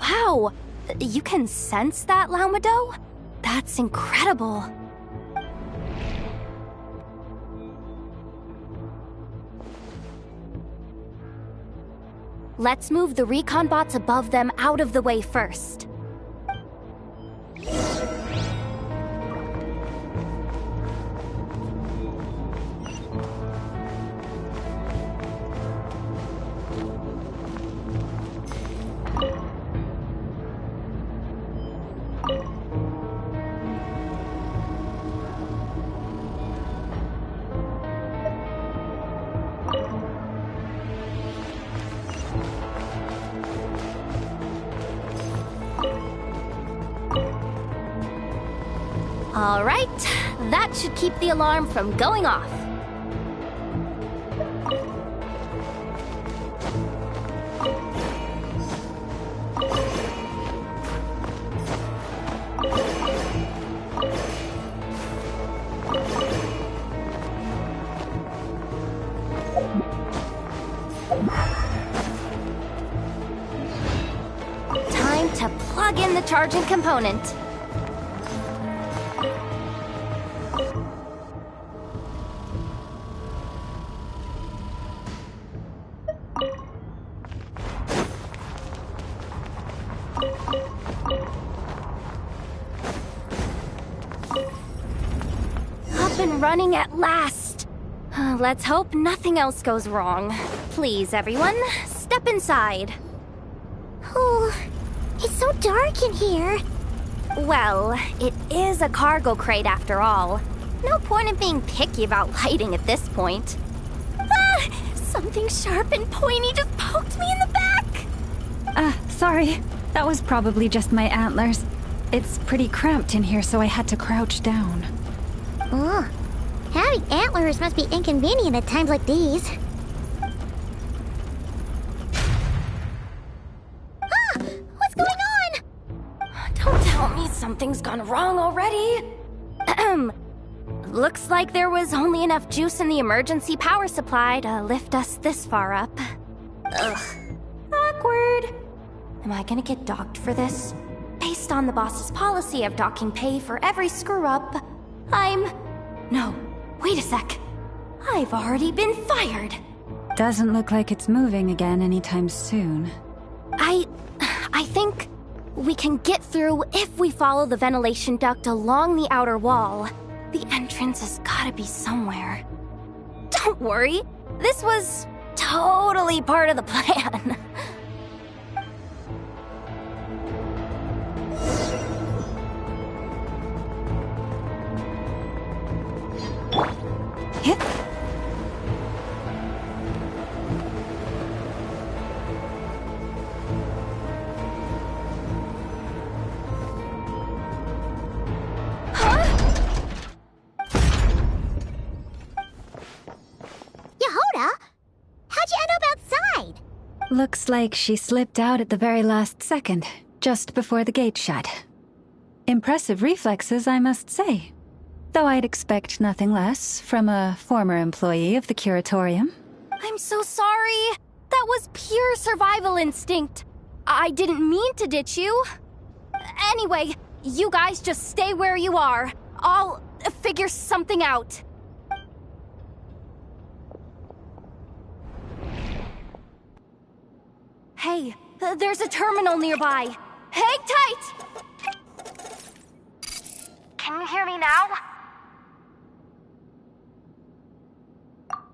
Wow, you can sense that, Laumado? That's incredible. Let's move the recon bots above them out of the way first. All right, that should keep the alarm from going off. Time to plug in the charging component. Up and running at last. Let's hope nothing else goes wrong. Please, everyone, step inside. Oh, it's so dark in here. Well, it is a cargo crate after all. No point in being picky about lighting at this point. Ah! Something sharp and pointy just poked me in the back! Sorry. That was probably just my antlers. It's pretty cramped in here, so I had to crouch down. Oh, having antlers must be inconvenient at times like these. Ah! What's going on? Don't tell me something's gone wrong already. looks like there was only enough juice in the emergency power supply to lift us this far up. Ugh. Awkward. Am I gonna get docked for this? Based on the boss's policy of docking pay for every screw-up, No, wait a sec. I've already been fired. Doesn't look like it's moving again anytime soon. I think we can get through if we follow the ventilation duct along the outer wall. The entrance has gotta be somewhere. Don't worry, this was totally part of the plan. Hit. Yehoda? How'd you end up outside? Looks like she slipped out at the very last second, just before the gate shut. Impressive reflexes, I must say. Though I'd expect nothing less from a former employee of the Curatorium. I'm so sorry. That was pure survival instinct. I didn't mean to ditch you. Anyway, you guys just stay where you are. I'll figure something out. Hey, there's a terminal nearby. Hang tight! Can you hear me now?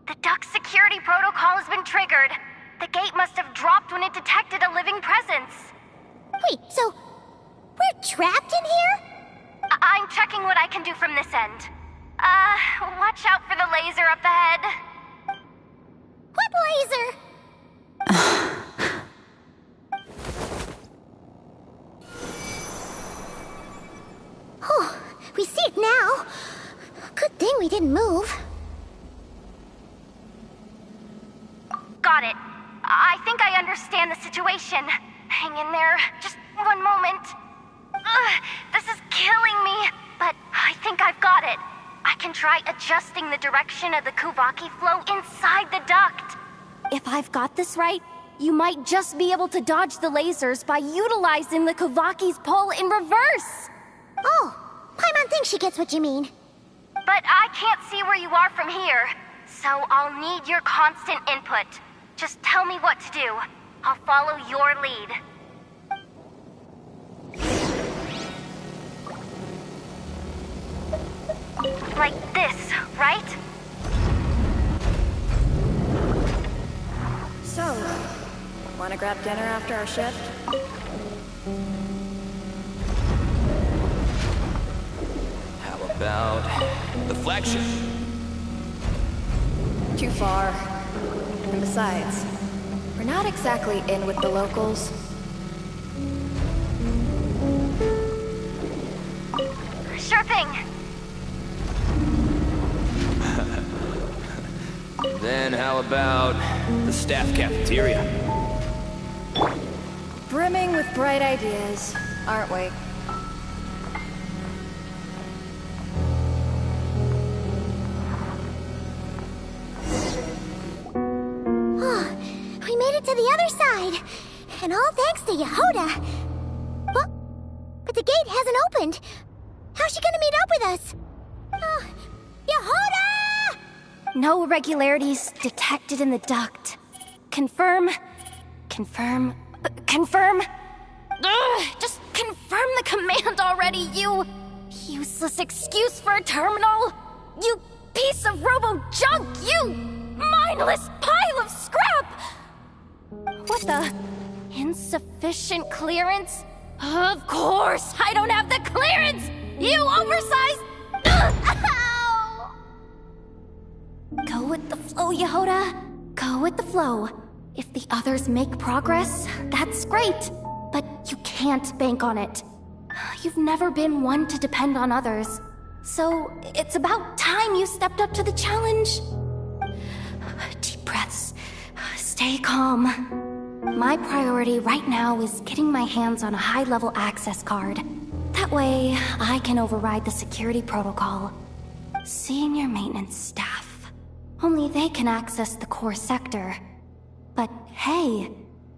The duct security protocol has been triggered. The gate must have dropped when it detected a living presence. Wait, so we're trapped in here? I'm checking what I can do from this end. Watch out for the laser up ahead. What laser? Oh, we see it now. Good thing we didn't move. Got it. I think I understand the situation. Hang in there. Just one moment. This is killing me, but I think I've got it. I can try adjusting the direction of the Kuvaki flow inside the duct. If I've got this right, you might just be able to dodge the lasers by utilizing the Kuvaki's pull in reverse. Oh, Paimon thinks she gets what you mean. But I can't see where you are from here, so I'll need your constant input. Just tell me what to do. I'll follow your lead. Like this, right? So, wanna grab dinner after our shift? How about the flagship? Too far. And besides, we're not exactly in with the locals. Sure thing. Then how about the staff cafeteria? Brimming with bright ideas, aren't we? Oh, we made it to the other side. And all thanks to Yehoda. Well, but the gate hasn't opened. How's she gonna meet up with us? Yehoda! No irregularities detected in the duct. Confirm. Confirm. Confirm. Ugh, just confirm the command already, you useless excuse for a terminal. You piece of robo-junk, you mindless pile of scrap! What the? Insufficient clearance? Of course, I don't have the clearance! You oversized... Ow! Go with the flow, Yehoda. Go with the flow. If the others make progress, that's great. But you can't bank on it. You've never been one to depend on others. So it's about time you stepped up to the challenge. Deep breaths. Stay calm. My priority right now is getting my hands on a high-level access card. That way, I can override the security protocol. Senior maintenance staff. Only they can access the core sector. But hey,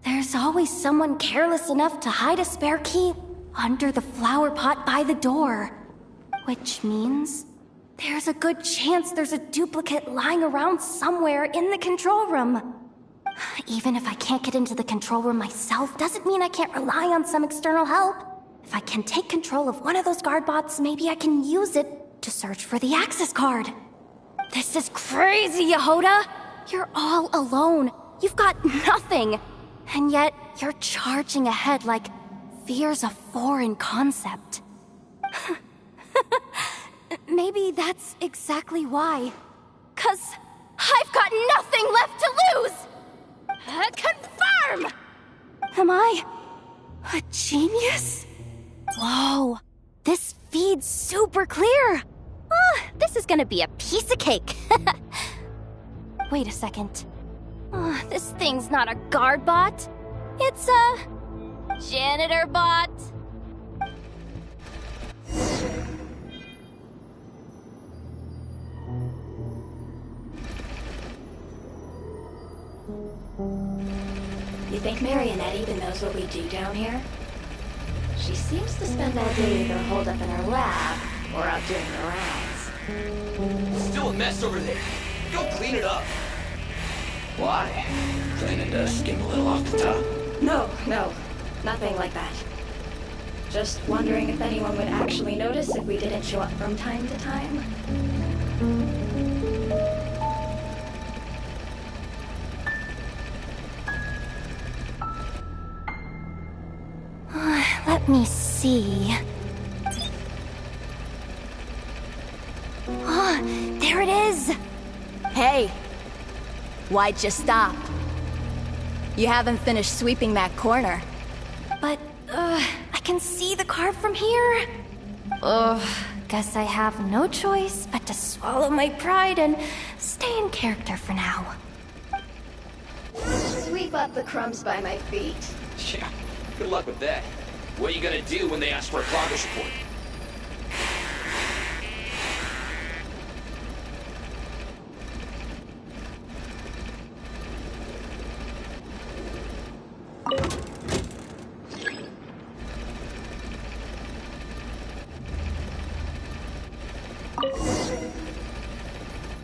there's always someone careless enough to hide a spare key under the flower pot by the door. Which means there's a good chance there's a duplicate lying around somewhere in the control room. Even if I can't get into the control room myself, doesn't mean I can't rely on some external help. If I can take control of one of those guard bots, maybe I can use it to search for the access card. This is crazy, Yehoda! You're all alone. You've got nothing. And yet, you're charging ahead like fear's a foreign concept. Maybe that's exactly why. 'Cause I've got nothing left to lose! Confirm! Am I a genius? Whoa, this feed's super clear. This is gonna be a piece of cake. Wait a second. This thing's not a guard bot. It's a janitor bot. You think Marionette even knows what we do down here? She seems to spend all day either holed up in her lab or out doing the rounds. Still a mess over there. Go clean it up. Why? Planning to skim a little off the top? No, nothing like that. Just wondering if anyone would actually notice if we didn't show up from time to time. Let me see. There it is! Hey! Why'd you stop? You haven't finished sweeping that corner. But, I can see the card from here. Guess I have no choice but to swallow my pride and stay in character for now. Sweep up the crumbs by my feet. Yeah, good luck with that. What are you gonna do when they ask for a progress report?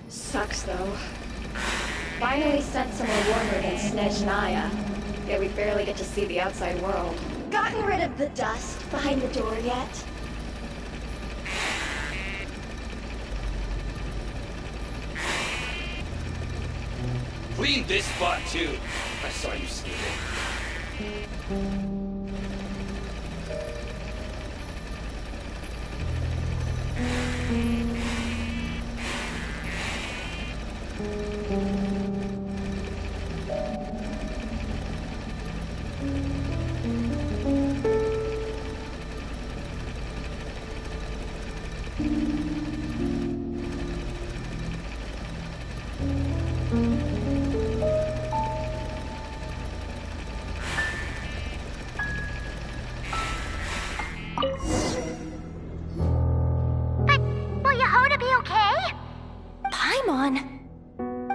Sucks, though. Finally sent someone warmer against Snezhnaya, yet we barely get to see the outside world. Gotten rid of the dust behind the door yet? Clean this spot, too. I saw you sneak it.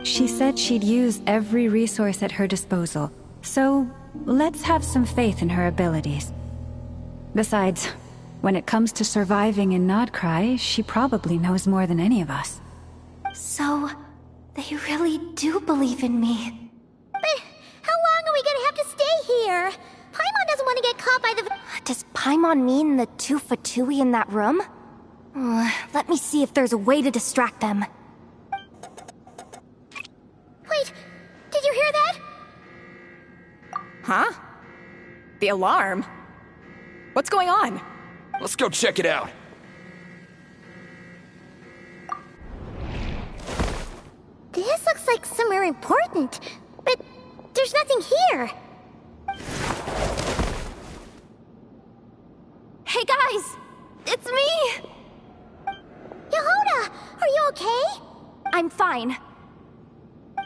She said she'd use every resource at her disposal, so let's have some faith in her abilities. Besides, when it comes to surviving in Nodcry, she probably knows more than any of us. So, they really do believe in me. But how long are we gonna have to stay here? Paimon doesn't want to get caught by the... Does Paimon mean the two Fatui in that room? Let me see if there's a way to distract them. Wait, did you hear that? Huh? The alarm? What's going on? Let's go check it out. This looks like somewhere important, but there's nothing here. Hey guys! It's me! Yehoda, are you okay? I'm fine.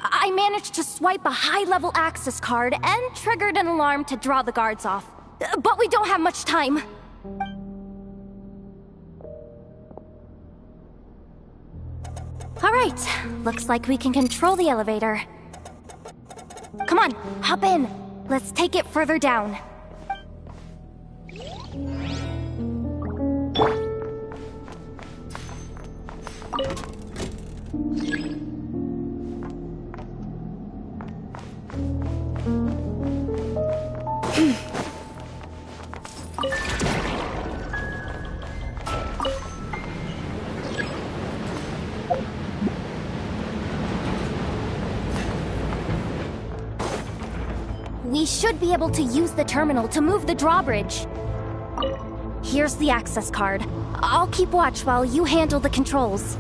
I managed to swipe a high-level access card and triggered an alarm to draw the guards off. But we don't have much time. right, looks like we can control the elevator. Come on, hop in. Let's take it further down. We should be able to use the terminal to move the drawbridge. Here's the access card. I'll keep watch while you handle the controls.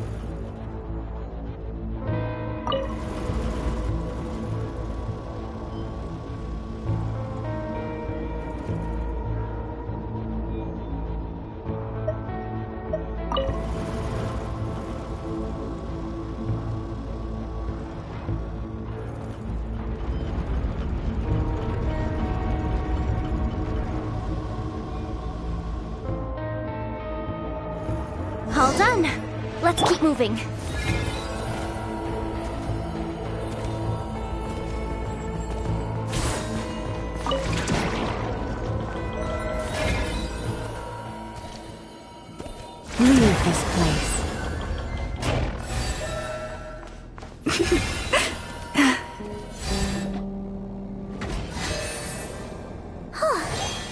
All done. Let's keep moving. Leave this place.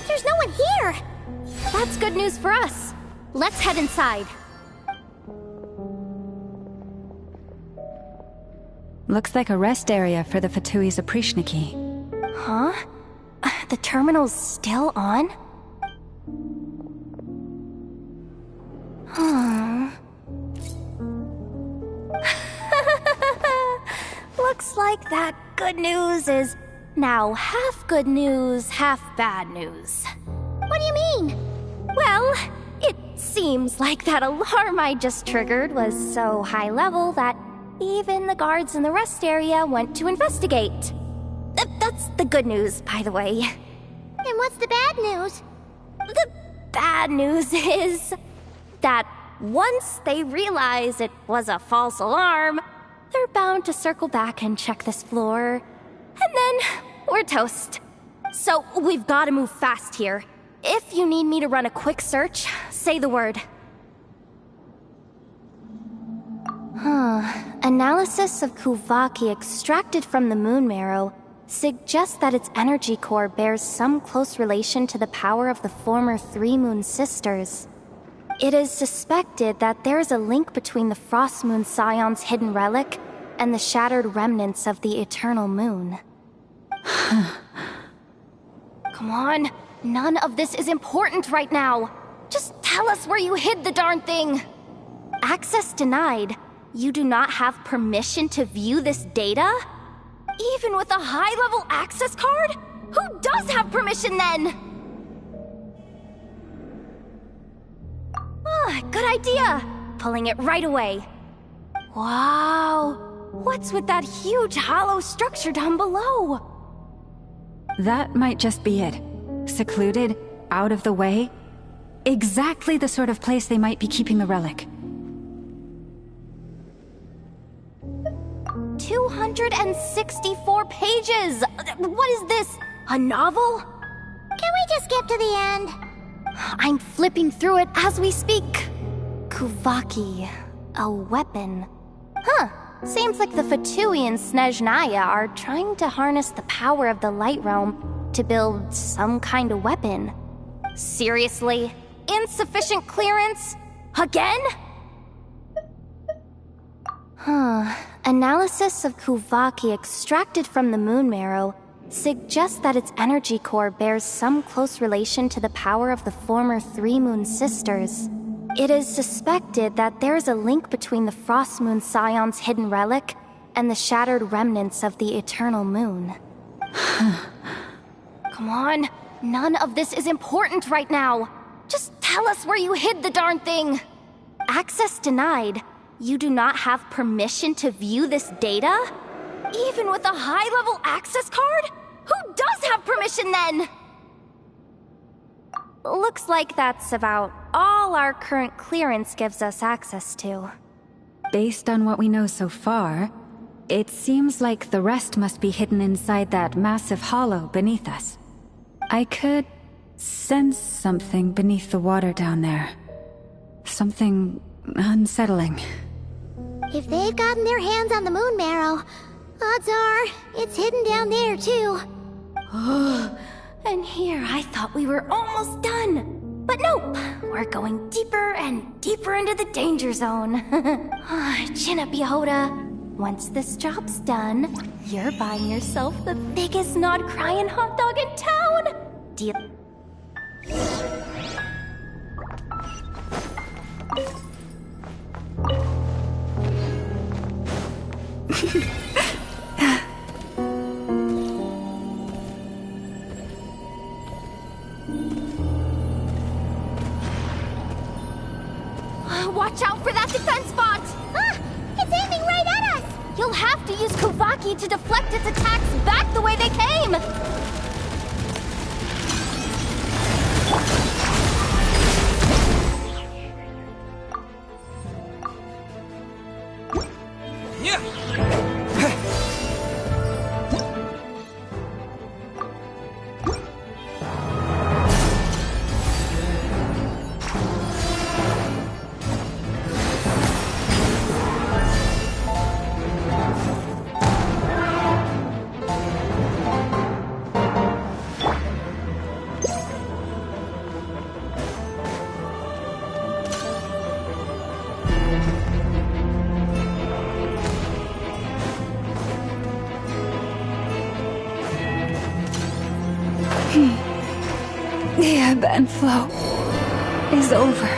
There's no one here! That's good news for us. Let's head inside. Looks like a rest area for the Fatui Zaprishniki. Huh? The terminal's still on? Looks like that good news is now half good news, half bad news. What do you mean? Well, it seems like that alarm I just triggered was so high level that even the guards in the rest area went to investigate. That's the good news, by the way. And what's the bad news? The bad news is that once they realize it was a false alarm, they're bound to circle back and check this floor. And then we're toast. So we've got to move fast here. If you need me to run a quick search, say the word. Analysis of Kuvaki extracted from the moon marrow suggests that its energy core bears some close relation to the power of the former Three Moon Sisters. It is suspected that there is a link between the Frost Moon Scion's hidden relic and the shattered remnants of the Eternal Moon. Come on, none of this is important right now. Just tell us where you hid the darn thing. Access denied. You do not have permission to view this data? Even with a high-level access card? Who does have permission then? Good idea. Pulling it right away. Wow. What's with that huge hollow structure down below? That might just be it. Secluded, out of the way. Exactly the sort of place they might be keeping the relic. 264 pages! What is this? A novel? Can we just skip to the end? I'm flipping through it as we speak. Kuvaki. A weapon. Seems like the Fatui and Snezhnaya are trying to harness the power of the Light Realm to build some kind of weapon. Seriously? Insufficient clearance? Again? Analysis of Kuvaki extracted from the moon marrow suggests that its energy core bears some close relation to the power of the former Three Moon Sisters. It is suspected that there is a link between the Frost Moon Scion's hidden relic and the shattered remnants of the Eternal Moon. Come on, none of this is important right now. Just tell us where you hid the darn thing. Access denied. You do not have permission to view this data? Even with a high-level access card? Who does have permission then? Looks like that's about all our current clearance gives us access to. Based on what we know so far, it seems like the rest must be hidden inside that massive hollow beneath us. I could sense something beneath the water down there. Something unsettling. If they've gotten their hands on the moon marrow, odds are it's hidden down there too. And here I thought we were almost done. But nope, we're going deeper and deeper into the danger zone. Chin up, Yehoda. Once this job's done, you're buying yourself the biggest not-crying hot dog in town. Deal. Watch out for that defense bot! Ah! It's aiming right at us! You'll have to use Kovaki to deflect its attacks back the way they came! The ebb and flow is over.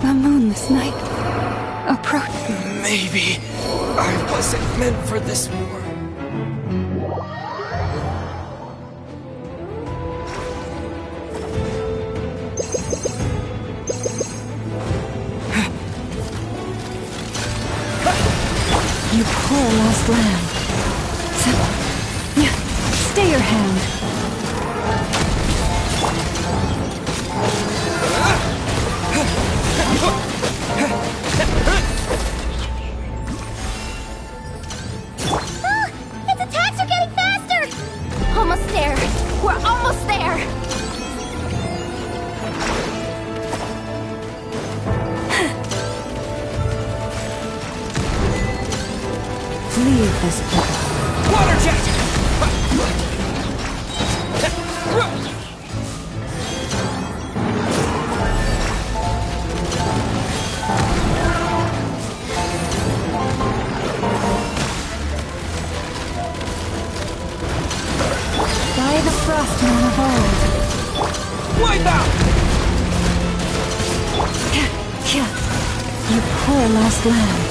The moonless night approach. Maybe I wasn't meant for this war. You poor lost lamb. Stay your hand. Its attacks are getting faster! Almost there! We're almost there! Leave this place. Water jet! By the Frostman of old. Wipe out! You poor lost lamb.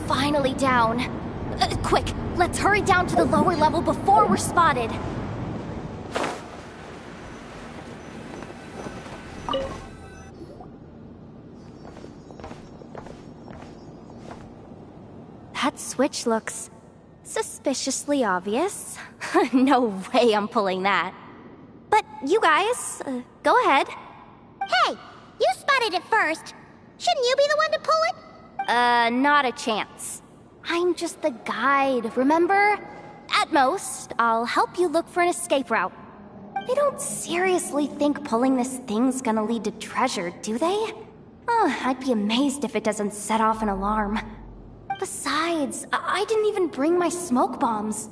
Finally down. Quick, let's hurry down to the lower level before we're spotted. That switch looks suspiciously obvious. No way I'm pulling that. But you guys, go ahead. Hey, you spotted it first. Shouldn't you be the one to pull it? Not a chance. I'm just the guide, remember? At most, I'll help you look for an escape route. They don't seriously think pulling this thing's gonna lead to treasure, do they? I'd be amazed if it doesn't set off an alarm. Besides, I didn't even bring my smoke bombs.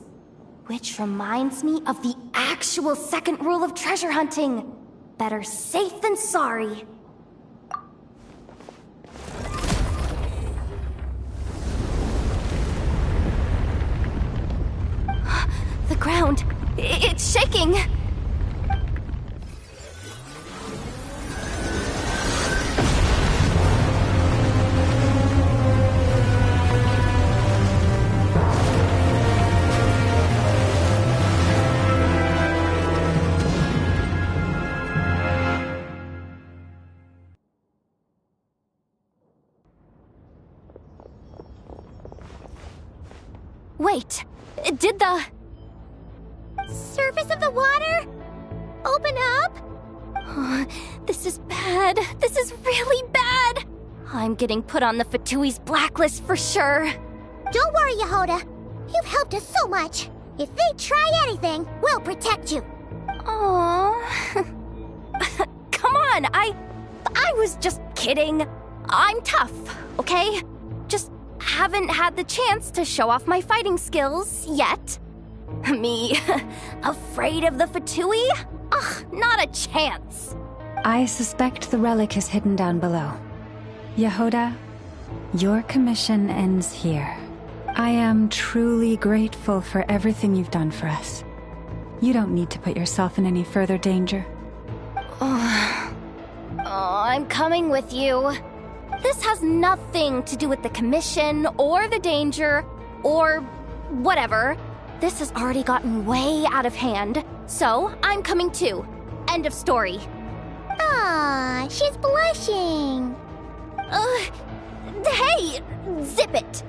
Which reminds me of the actual second rule of treasure hunting. Better safe than sorry. The ground, it's shaking. Wait, did the surface of the water open up? This is bad. This is really bad. I'm getting put on the Fatui's blacklist for sure. Don't worry, Yehoda. You've helped us so much. If they try anything, we'll protect you. Aww. Come on, I was just kidding. I'm tough, okay? Just haven't had the chance to show off my fighting skills yet. Me, afraid of the Fatui? Ugh, not a chance. I suspect the relic is hidden down below. Yehoda, your commission ends here. I am truly grateful for everything you've done for us. You don't need to put yourself in any further danger. I'm coming with you. This has nothing to do with the commission or the danger or whatever. This has already gotten way out of hand, so I'm coming too. End of story. Ah, she's blushing. Hey, zip it.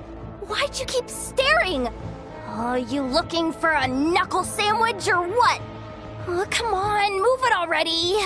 Why'd you keep staring? You looking for a knuckle sandwich or what? Come on, move it already.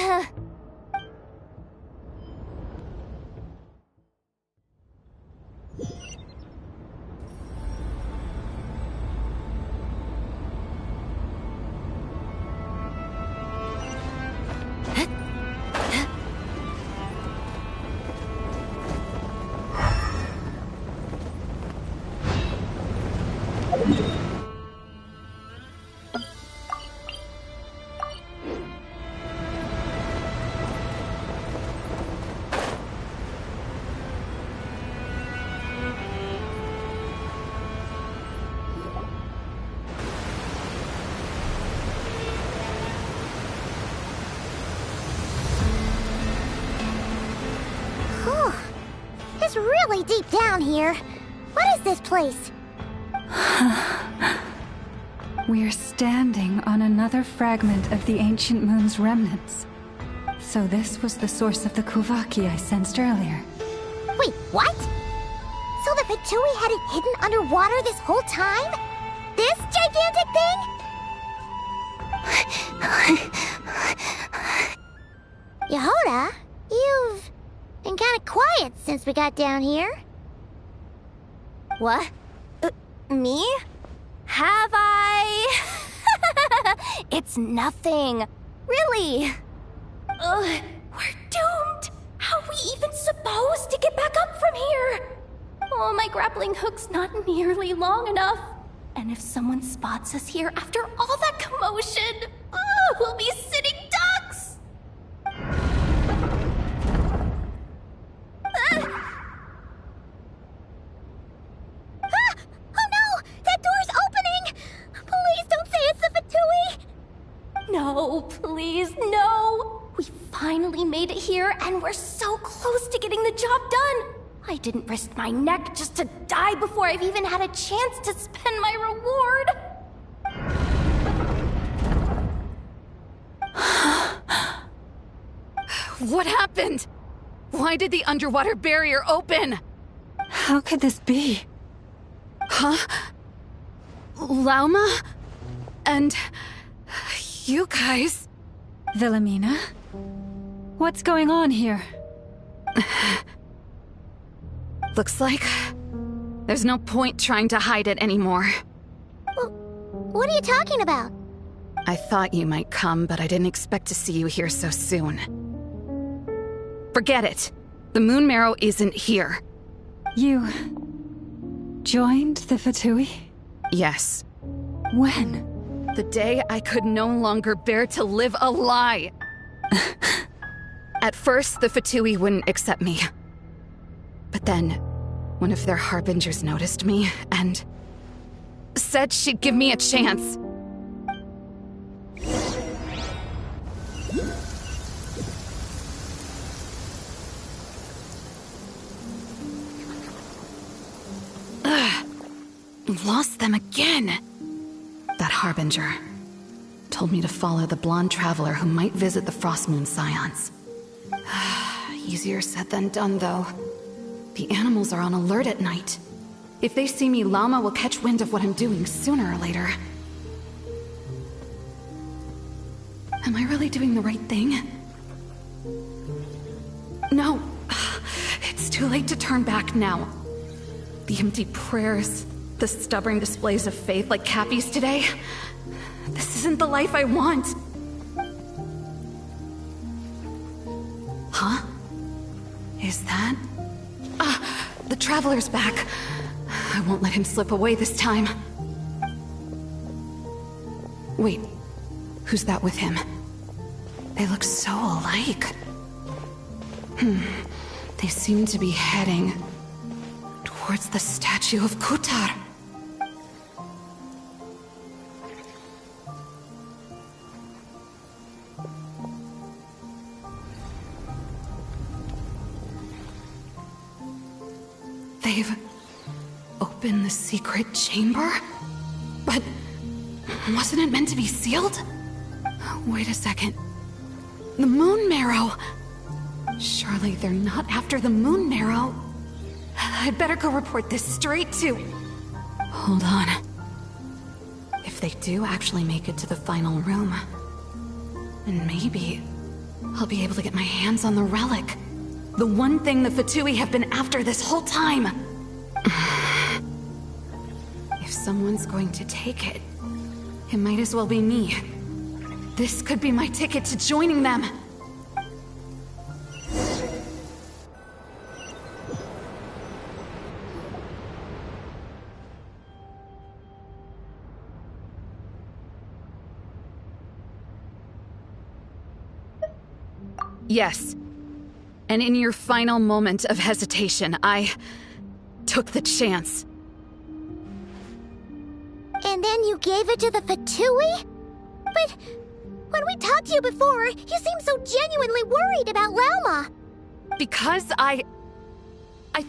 It's really deep down here. What is this place? We're standing on another fragment of the ancient moon's remnants. So this was the source of the Kuvaki I sensed earlier. Wait, what? So the Fatui had it hidden underwater this whole time? This gigantic thing? Yehoda, you've been kind of quiet since we got down here. What? Me? Have I? It's nothing. Really. We're doomed. How are we even supposed to get back up from here? Oh, my grappling hook's not nearly long enough. And if someone spots us here after all that commotion, we'll be sitting ducks. Oh no! That door's opening! Please don't say it's the Fatui! No, please, no! We finally made it here, and we're so close to getting the job done! I didn't risk my neck just to die before I've even had a chance to spend my reward! What happened? Why did the underwater barrier open? How could this be? Huh? Lauma? And... you guys... Wilhelmina? What's going on here? Looks like... there's no point trying to hide it anymore. Well, what are you talking about? I thought you might come, but I didn't expect to see you here so soon. Forget it. The Moon Marrow isn't here. You... joined the Fatui? Yes. When? The day I could no longer bear to live a lie. At first, the Fatui wouldn't accept me. But then, one of their harbingers noticed me and said she'd give me a chance. Ugh. Lost them again. That harbinger told me to follow the blonde traveler who might visit the Frostmoon Scions. Easier said than done, though. The animals are on alert at night. If they see me, Llama will catch wind of what I'm doing sooner or later. Am I really doing the right thing? No. It's too late to turn back now. The empty prayers, the stubborn displays of faith like Cappy's today. This isn't the life I want. Huh? Is that? The Traveler's back. I won't let him slip away this time. Wait, who's that with him? They look so alike. They seem to be heading towards the statue of Kutar. They've opened the secret chamber? But wasn't it meant to be sealed? Wait a second. The Moon Marrow! Surely they're not after the Moon Marrow. I'd better go report this straight to... Hold on. If they do actually make it to the final room, then maybe I'll be able to get my hands on the relic. The one thing the Fatui have been after this whole time. If someone's going to take it, it might as well be me. This could be my ticket to joining them. Yes. And in your final moment of hesitation, I took the chance. And then you gave it to the Fatui? But when we talked to you before, you seemed so genuinely worried about Lauma. Because I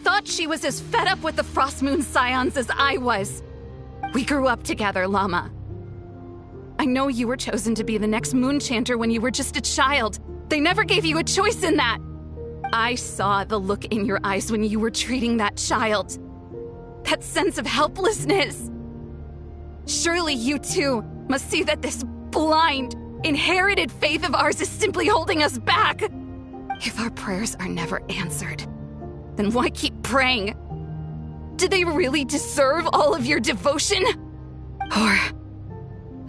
thought she was as fed up with the Frostmoon Scions as I was. We grew up together, Llama. I know you were chosen to be the next Moon Chanter when you were just a child. They never gave you a choice in that. I saw the look in your eyes when you were treating that child. That sense of helplessness. Surely you too must see that this blind, inherited faith of ours is simply holding us back. If our prayers are never answered, then why keep praying? Do they really deserve all of your devotion? Or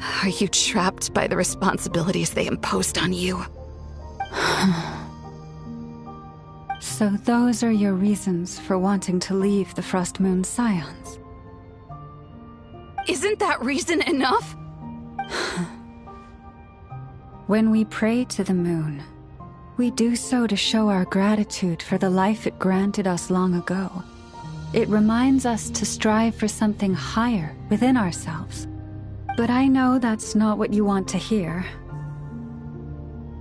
are you trapped by the responsibilities they imposed on you? So those are your reasons for wanting to leave the Frostmoon Scions? Isn't that reason enough? When we pray to the moon, we do so to show our gratitude for the life it granted us long ago. It reminds us to strive for something higher within ourselves. But I know that's not what you want to hear.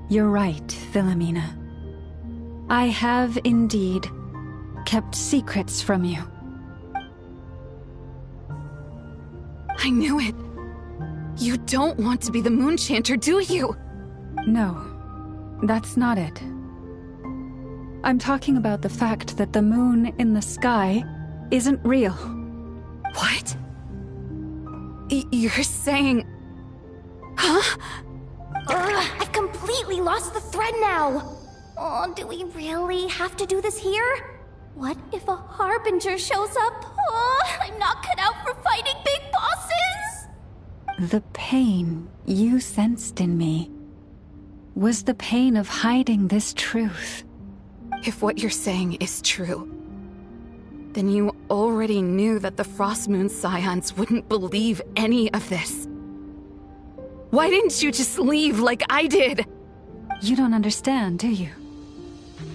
You're right, Philomena. I have indeed kept secrets from you. I knew it. You don't want to be the Moon Chanter, do you? No, that's not it. I'm talking about the fact that the moon in the sky isn't real. What? You're saying... Huh? I've completely lost the thread now. Oh, do we really have to do this here? What if a Harbinger shows up? Oh, I'm not cut out for fighting big bosses! The pain you sensed in me was the pain of hiding this truth. If what you're saying is true, then you already knew that the Frostmoon Scions wouldn't believe any of this. Why didn't you just leave like I did? You don't understand, do you?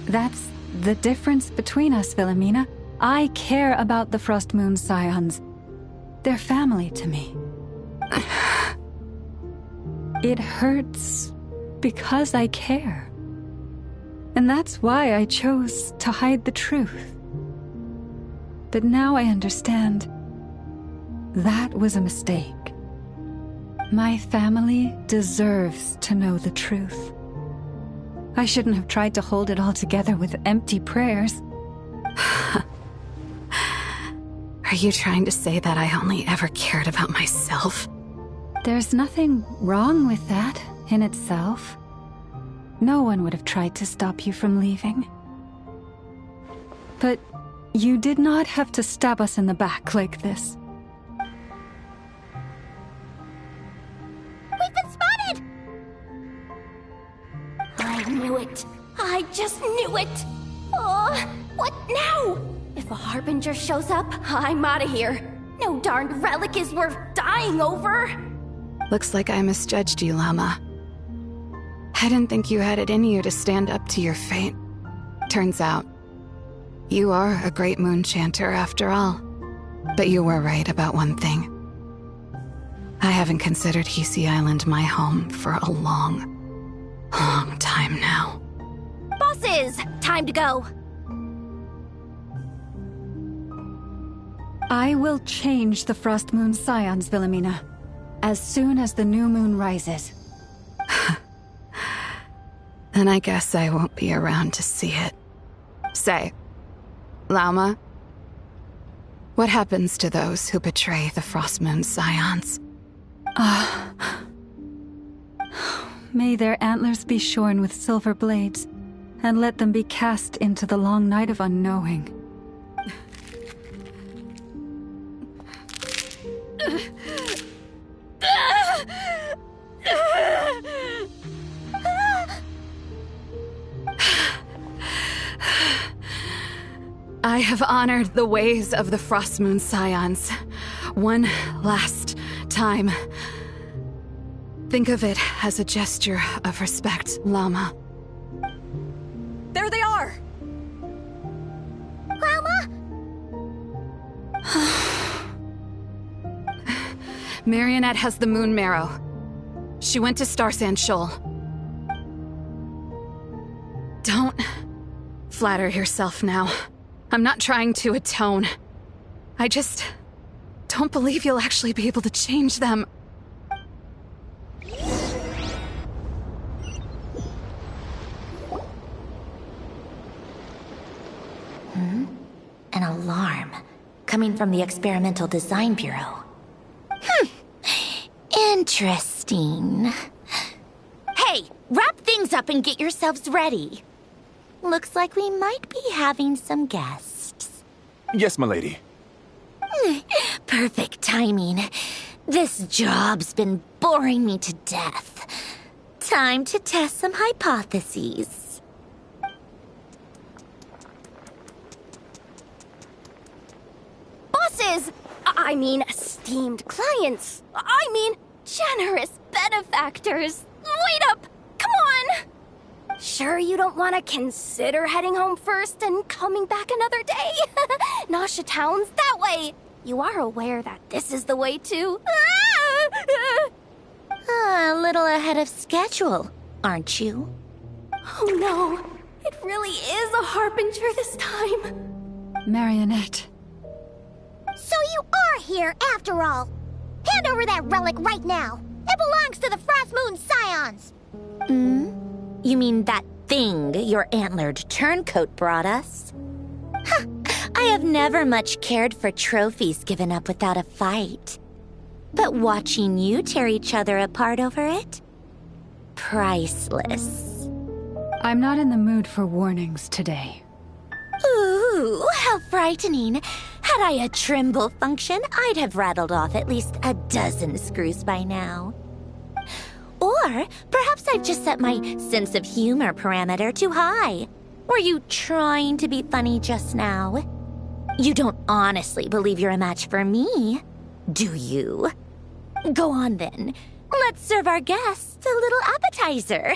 That's the difference between us, Wilhelmina. I care about the Frost Moon Scions. They're family to me. It hurts because I care. And that's why I chose to hide the truth. But now I understand that was a mistake. My family deserves to know the truth. I shouldn't have tried to hold it all together with empty prayers. Are you trying to say that I only ever cared about myself? There's nothing wrong with that in itself. No one would have tried to stop you from leaving. But you did not have to stab us in the back like this. We've been spotted! I knew it. I just knew it. Oh, what now? If a Harbinger shows up, I'm out of here. No darned relic is worth dying over. Looks like I misjudged you, Llama. I didn't think you had it in you to stand up to your fate. Turns out, you are a great moon chanter after all. But you were right about one thing. I haven't considered Hisi Island my home for a long, long time now. Bosses, time to go. I will change the Frost Moon Scions, Wilhelmina, as soon as the new moon rises. Then I guess I won't be around to see it. Say, Llama, what happens to those who betray the Frost Moon Scions? May their antlers be shorn with silver blades, and let them be cast into the long night of unknowing. I have honored the ways of the Frost Moon Scions one last time. Think of it as a gesture of respect, Llama. There they are! Grandma? Marionette has the moon marrow. She went to Starsand Shoal. Don't flatter yourself now. I'm not trying to atone. I just don't believe you'll actually be able to change them. An alarm coming from the Experimental Design Bureau. Interesting. Hey, wrap things up and get yourselves ready. Looks like we might be having some guests. Yes, milady. Perfect timing. This job's been boring me to death. Time to test some hypotheses. Bosses! I mean, esteemed clients. I mean, generous benefactors. Wait up! Come on! Sure you don't want to consider heading home first and coming back another day? Nasha Town's that way. You are aware that this is the way to... A little ahead of schedule, aren't you? Oh no, it really is a Harbinger this time. Marionette. So you are here after all. Hand over that relic right now. It belongs to the Frost Moon Scions. You mean that thing your antlered turncoat brought us? I have never much cared for trophies given up without a fight. But watching you tear each other apart over it? Priceless. I'm not in the mood for warnings today. Ooh, how frightening. Had I a Trimble function, I'd have rattled off at least a dozen screws by now. Or perhaps I've just set my sense of humor parameter too high. Were you trying to be funny just now? You don't honestly believe you're a match for me, do you? Go on then. Let's serve our guests a little appetizer.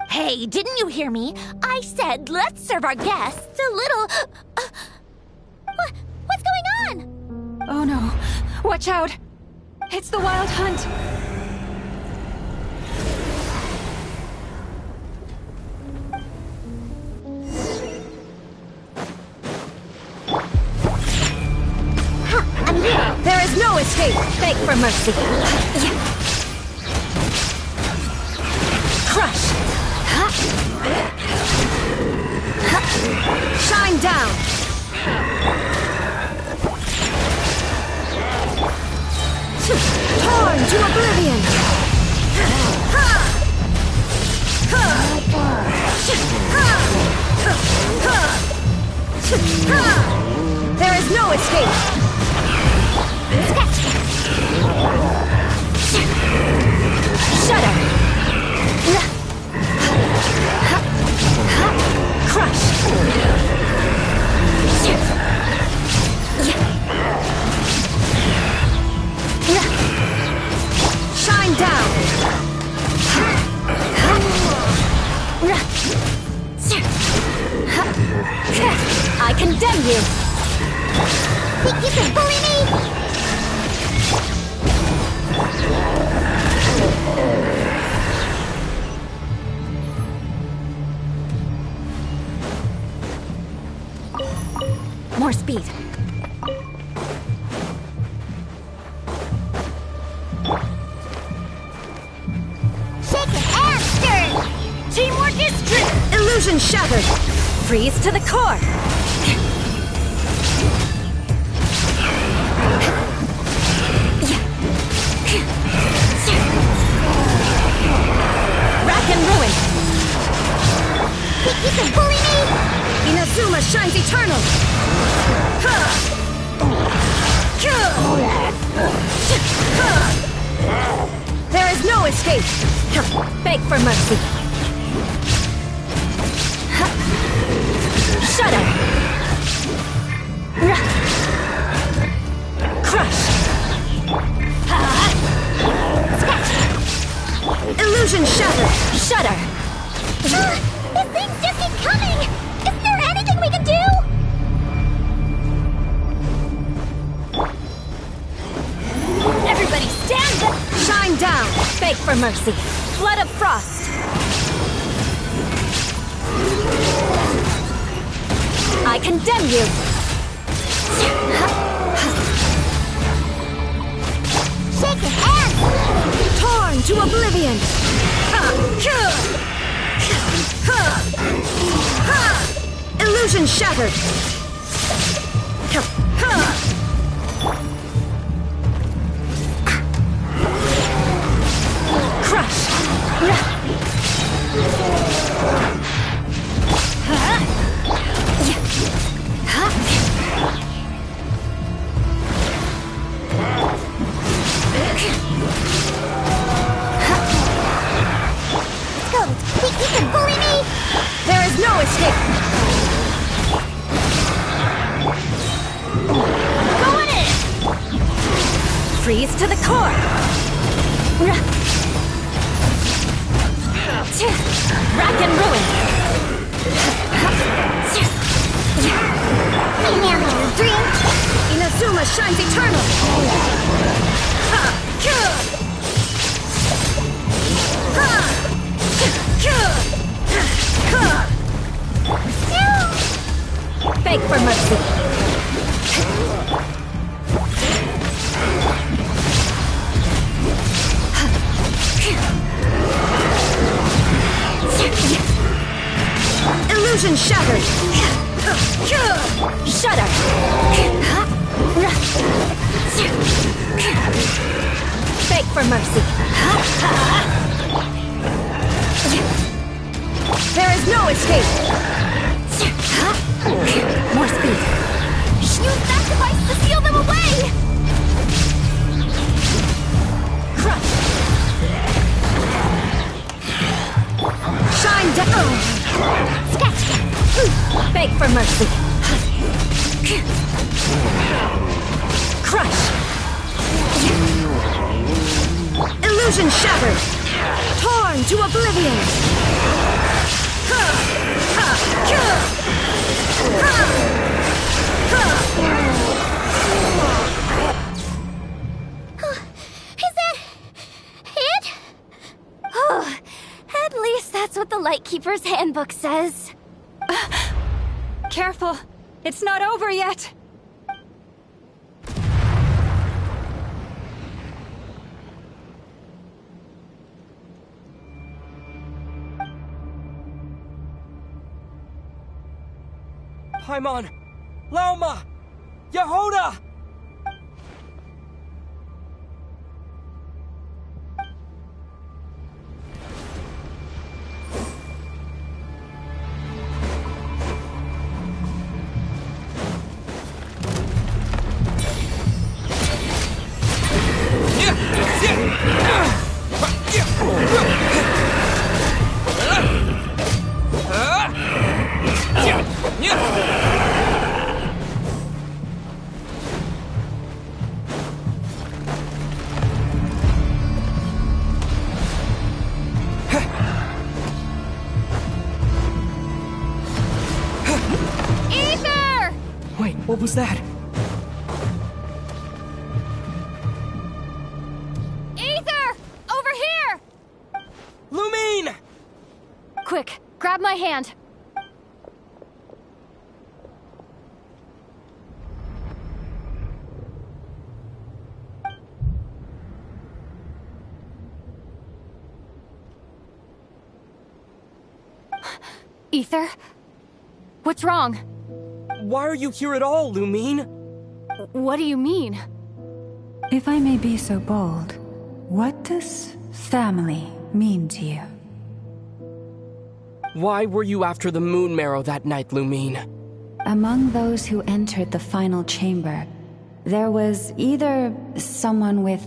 Hey, didn't you hear me? I said let's serve our guests a little... What's going on? Oh no. Watch out. It's the Wild Hunt. I'm here. There is no escape. Beg for mercy. Crush. Shine down. Torn to oblivion. There is no escape. Shudder. Crush. Shine down. I condemn you. You can bully me. More speed. Shaken and stirred. Teamwork is true. Illusion shattered. Freeze to the core. Rack and ruin. You can bully me. Inazuma shines eternal. There is no escape. Beg for mercy. Shudder. Crush. Illusion shattered. Shudder. These things just keep coming. Is there anything we can do? Everybody stand up. Shine down. Beg for mercy. Flood of frost. I condemn you. Shaken and Torn to oblivion. Illusion shattered. Crush. You can bully me. There is no escape. Going in. Freeze to the core. Rack and ruin. Female in the dream. Inazuma shines eternal. Beg for mercy. Illusion shattered. Shudder. Beg for mercy. There is no escape. More speed. Use that device to seal them away. Crush. Shine down. Sketch. Beg for mercy. Crush! Illusion shattered! Torn to oblivion! Is that it? Oh, at least that's what the Lightkeeper's handbook says. Careful! It's not over yet! Paimon! Laoma! Yehoda! Ether! Wait, what was that? Ether! Over here! Lumine! Quick, grab my hand. Ether? What's wrong? Why are you here at all, Lumine? What do you mean? If I may be so bold, what does family mean to you? Why were you after the Moon Marrow that night, Lumine? Among those who entered the final chamber, there was either someone with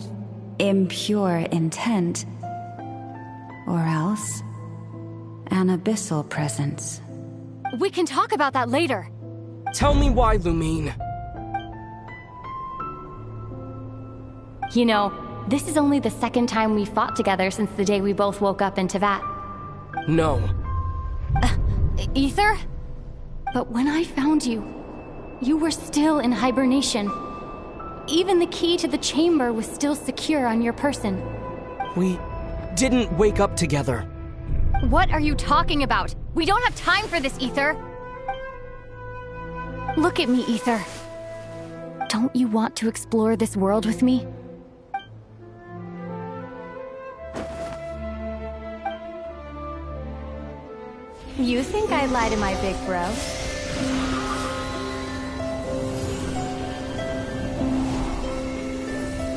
impure intent, or else an abyssal presence. We can talk about that later. Tell me why, Lumine. You know, this is only the second time we fought together since the day we both woke up in Tevat. No. Ether? But when I found you, you were still in hibernation. Even the key to the chamber was still secure on your person. We didn't wake up together. What are you talking about? We don't have time for this, Ether! Look at me, Ether. Don't you want to explore this world with me? You think I'd lie to my big bro?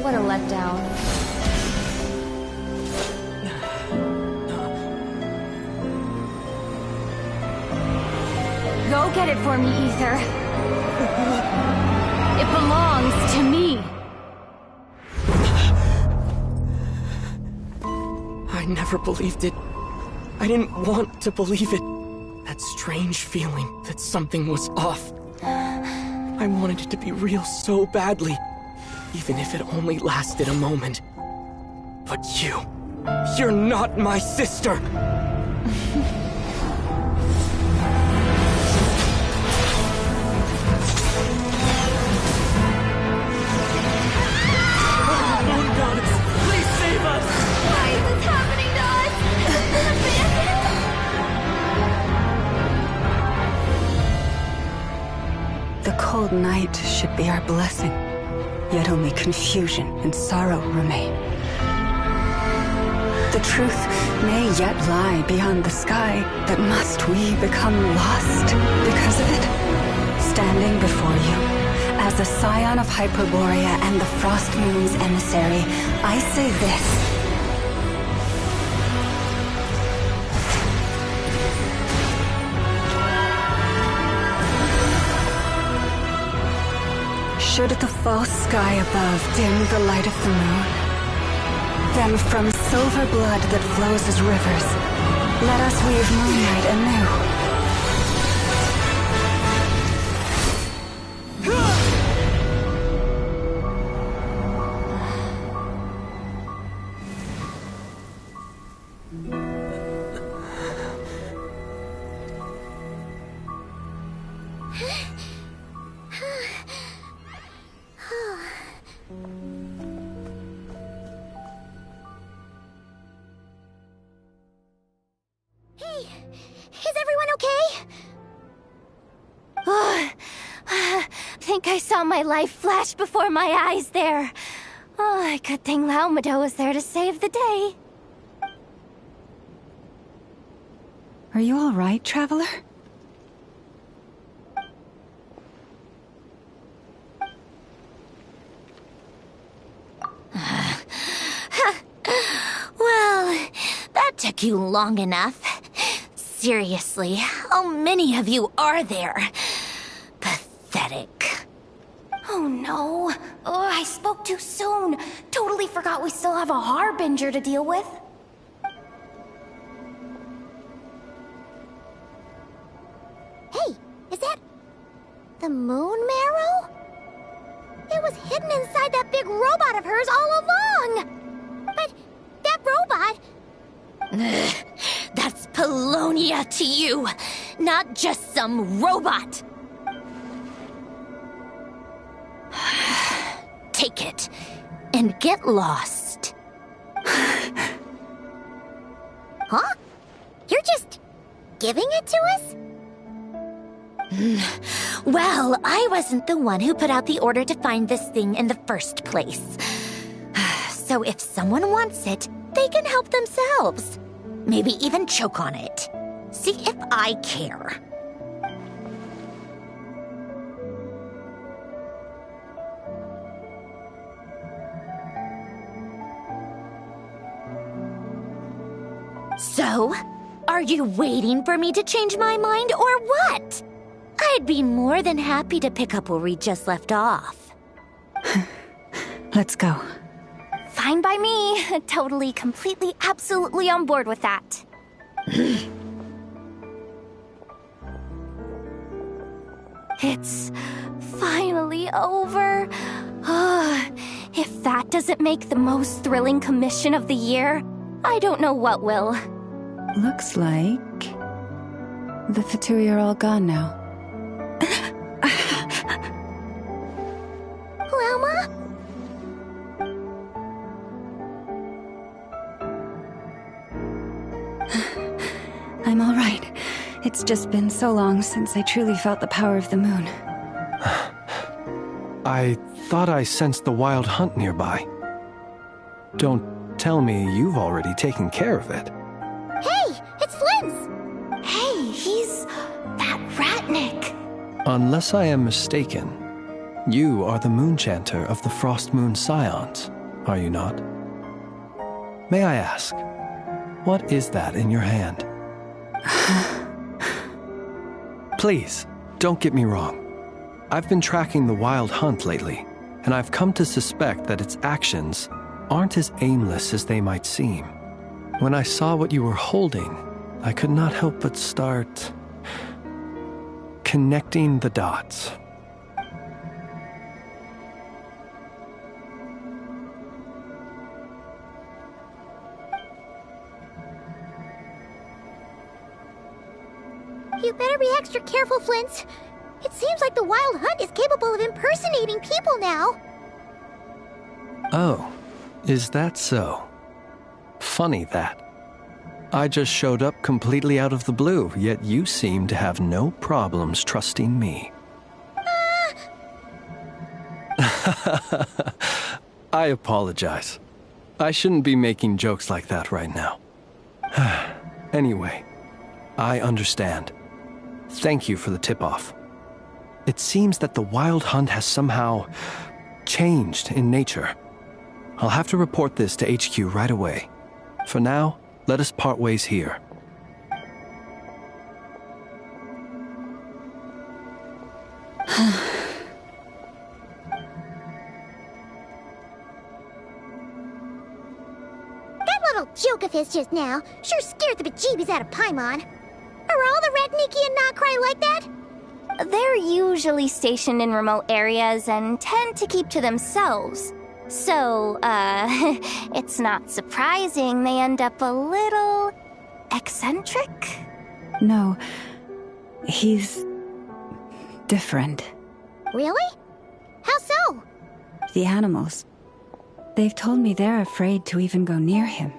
What a letdown. Go get it for me, Ether. It belongs to me. I never believed it. I didn't want to believe it. That strange feeling that something was off. I wanted it to be real so badly, even if it only lasted a moment. But you're not my sister! The cold night should be our blessing, yet only confusion and sorrow remain. The truth may yet lie beyond the sky, but must we become lost because of it? Standing before you, as a scion of Hyperborea and the Frost Moon's emissary, I say this. Should the false sky above dim the light of the moon, then from silver blood that flows as rivers, let us weave moonlight anew. I saw my life flash before my eyes there. Oh, good thing Laumado was there to save the day. Are you all right, traveler? Well, that took you long enough. Seriously, how many of you are there? Pathetic. Oh no. Oh, I spoke too soon. Totally forgot we still have a Harbinger to deal with. Hey, is that the moon marrow? It was hidden inside that big robot of hers all along. But that robot... That's Polonia to you, not just some robot. Take it and get lost. Huh? You're just giving it to us? Well, I wasn't the one who put out the order to find this thing in the first place. So if someone wants it, they can help themselves. Maybe even choke on it. See if I care. So, are you waiting for me to change my mind or what? I'd be more than happy to pick up where we just left off. Let's go. Fine by me. Totally, completely, absolutely on board with that. It's finally over. If that doesn't make the most thrilling commission of the year, I don't know what will. Looks like the Fatui are all gone now. Lauma? I'm all right. It's just been so long since I truly felt the power of the moon. I thought I sensed the wild hunt nearby. Don't tell me you've already taken care of it. Hey, it's Flint's! Hey, he's that Ratnik. Unless I am mistaken, you are the moon chanter of the Frost Moon Scions, are you not? May I ask, what is that in your hand? Please, don't get me wrong. I've been tracking the wild hunt lately, and I've come to suspect that its actions aren't as aimless as they might seem. When I saw what you were holding, I could not help but start connecting the dots. You better be extra careful, Flint. It seems like the Wild Hunt is capable of impersonating people now. Oh, is that so? Funny that. I just showed up completely out of the blue, yet you seem to have no problems trusting me. I apologize. I shouldn't be making jokes like that right now. Anyway, I understand. Thank you for the tip-off. It seems that the Wild Hunt has somehow changed in nature. I'll have to report this to HQ right away. For now, let us part ways here. That little joke of his just now sure scared the bejeebies out of Paimon. Are all the Ratniki and Nokrai like that? They're usually stationed in remote areas and tend to keep to themselves. So, it's not surprising they end up a little eccentric? No, he's different. Really? How so? The animals. They've told me they're afraid to even go near him.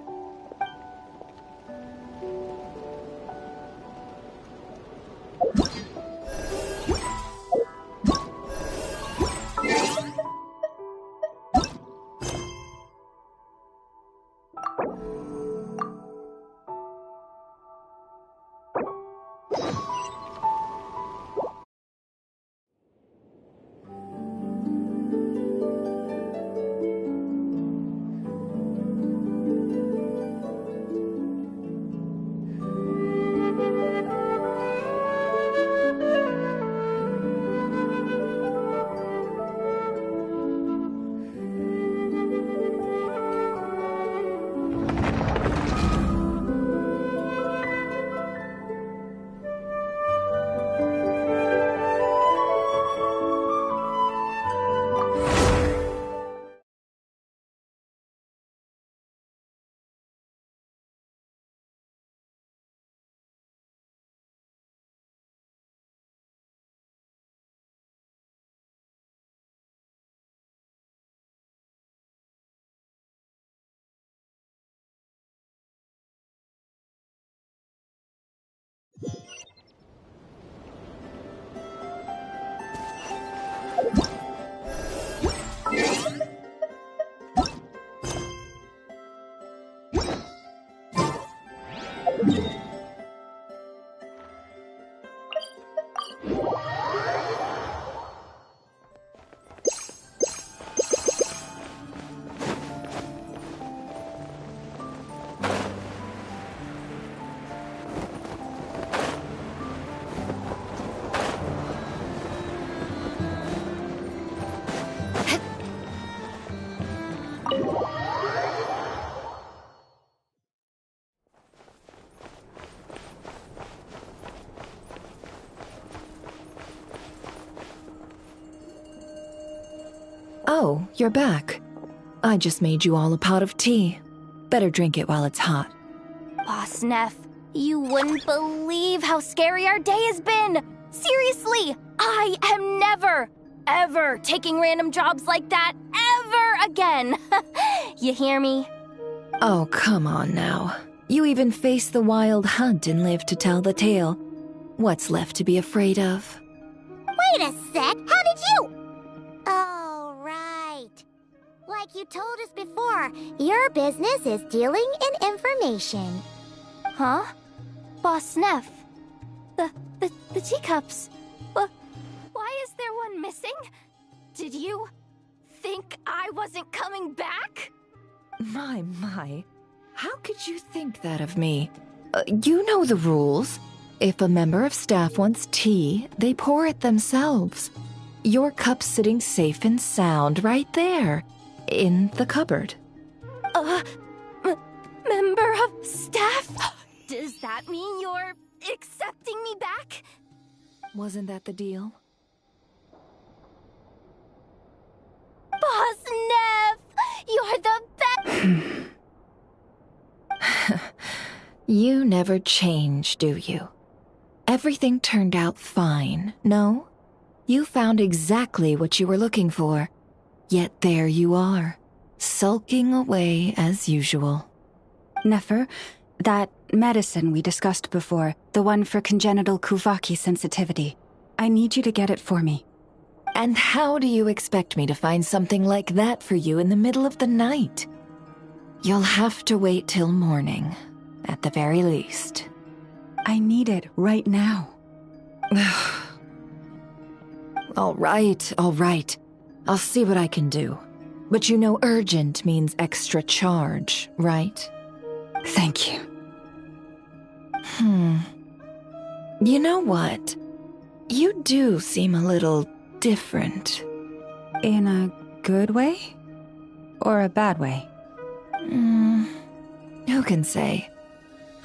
Oh, you're back. I just made you all a pot of tea. Better drink it while it's hot. Boss Neff, you wouldn't believe how scary our day has been! Seriously, I am never, ever taking random jobs like that ever again! You hear me? Oh, come on now. You even faced the wild hunt and lived to tell the tale. What's left to be afraid of? Wait a sec, how did you? Oh, right. Like you told us before, your business is dealing in information. Huh? Boss Neff? The teacups. Why is there one missing? Did you think I wasn't coming back? My. How could you think that of me? You know the rules. If a member of staff wants tea, they pour it themselves. Your cup's sitting safe and sound right there, in the cupboard. Member of staff? Does that mean you're accepting me back? Wasn't that the deal? Boss Neff! You're the best! You never change, do you? Everything turned out fine, no? You found exactly what you were looking for. Yet there you are, sulking away as usual. Nefer, that medicine we discussed before, the one for congenital Kuvaki sensitivity, I need you to get it for me. And how do you expect me to find something like that for you in the middle of the night? You'll have to wait till morning, at the very least. I need it right now. All right. I'll see what I can do. But you know urgent means extra charge, right? Thank you. You know what? You do seem a little different. In a good way? Or a bad way? Who can say?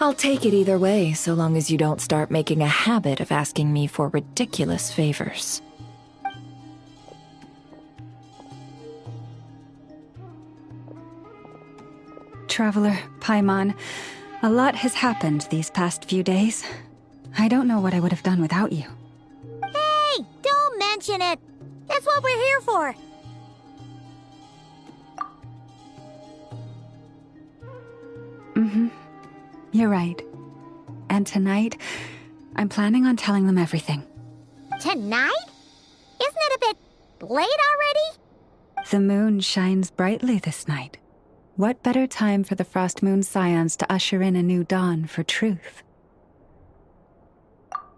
I'll take it either way, so long as you don't start making a habit of asking me for ridiculous favors. Traveler, Paimon, a lot has happened these past few days. I don't know what I would have done without you. Hey, don't mention it. That's what we're here for. You're right. And tonight, I'm planning on telling them everything. Tonight? Isn't it a bit late already? The moon shines brightly this night. What better time for the Frost Moon Scions to usher in a new dawn for truth?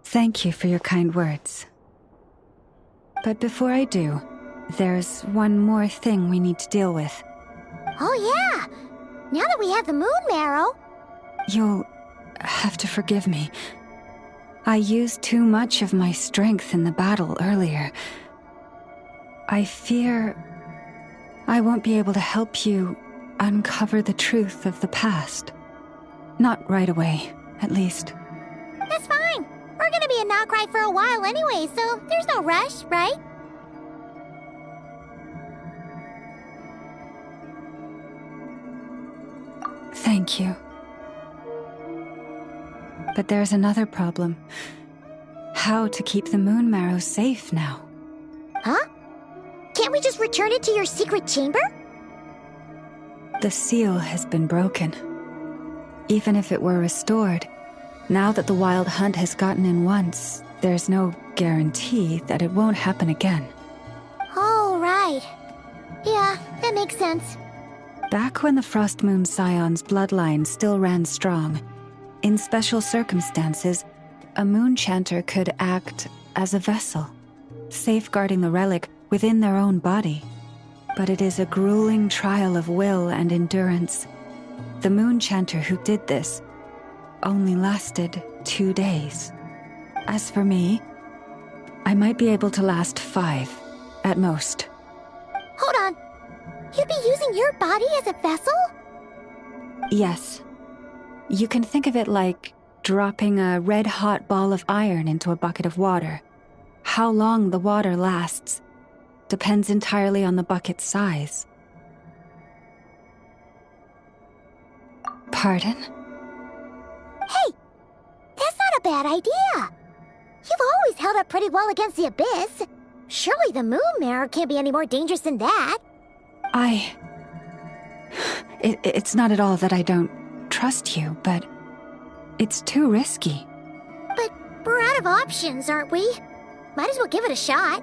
Thank you for your kind words. But before I do, there's one more thing we need to deal with. Oh yeah! Now that we have the moon marrow... You'll have to forgive me. I used too much of my strength in the battle earlier. I fear I won't be able to help you uncover the truth of the past. Not right away, at least. That's fine. We're gonna be a knock-cry for a while anyway, so there's no rush, right? Thank you. But there's another problem. How to keep the moon marrow safe now? Huh? Can't we just return it to your secret chamber? The seal has been broken. Even if it were restored, now that the wild hunt has gotten in once, there's no guarantee that it won't happen again. Oh, right. Yeah, that makes sense. Back when the Frost Moon Scion's bloodline still ran strong, in special circumstances, a moon chanter could act as a vessel, safeguarding the relic within their own body. But it is a grueling trial of will and endurance. The moon chanter who did this only lasted 2 days. As for me, I might be able to last 5, at most. Hold on. You'd be using your body as a vessel? Yes. You can think of it like dropping a red-hot ball of iron into a bucket of water. How long the water lasts depends entirely on the bucket's size. Pardon? Hey, that's not a bad idea. You've always held up pretty well against the abyss. Surely the moon mirror can't be any more dangerous than that. It's not at all that I don't trust you, but it's too risky. But we're out of options, aren't we? Might as well give it a shot.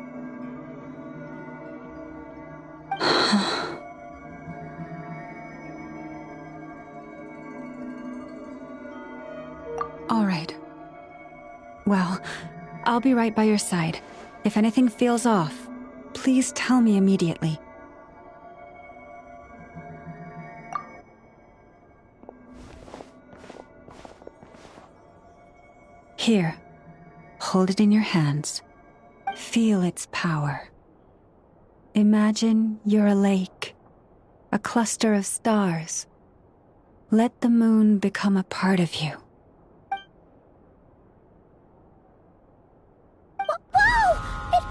All right. Well, I'll be right by your side. If anything feels off, please tell me immediately. Here, hold it in your hands. Feel its power. Imagine you're a lake, a cluster of stars. Let the moon become a part of you. Whoa! It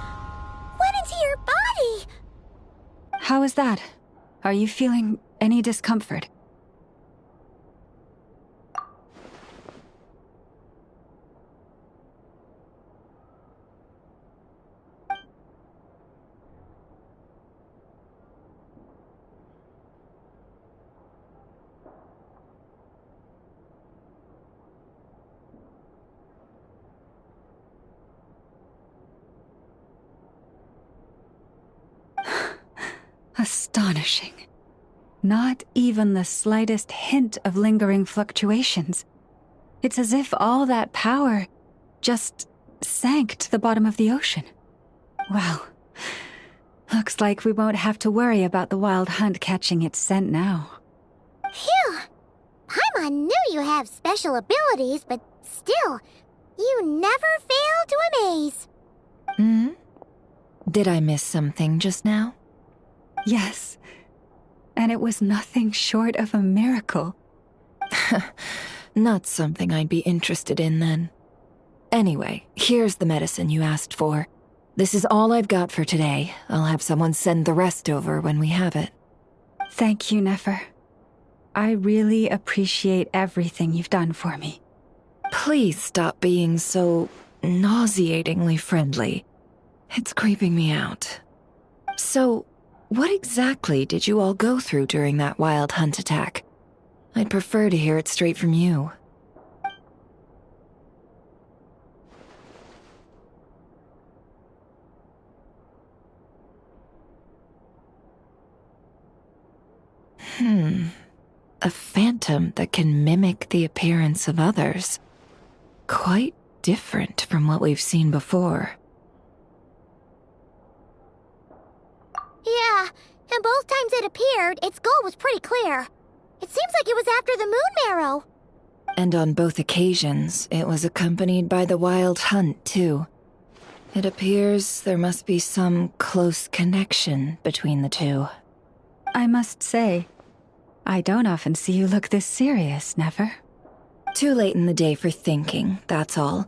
went into your body! How is that? Are you feeling any discomfort? Astonishing. Not even the slightest hint of lingering fluctuations. It's as if all that power just sank to the bottom of the ocean. Well, looks like we won't have to worry about the wild hunt catching its scent now. Phew! Paimon knew you have special abilities, but still, you never fail to amaze. Hmm? Did I miss something just now? Yes, and it was nothing short of a miracle. Not something I'd be interested in then. Anyway, here's the medicine you asked for. This is all I've got for today. I'll have someone send the rest over when we have it. Thank you, Nefer. I really appreciate everything you've done for me. Please stop being so nauseatingly friendly. It's creeping me out. So, what exactly did you all go through during that wild hunt attack? I'd prefer to hear it straight from you. A phantom that can mimic the appearance of others. Quite different from what we've seen before. Yeah, and both times it appeared, its goal was pretty clear. It seems like it was after the moon marrow. And on both occasions, it was accompanied by the wild hunt, too. It appears there must be some close connection between the two. I must say, I don't often see you look this serious, Nefer. Too late in the day for thinking, that's all.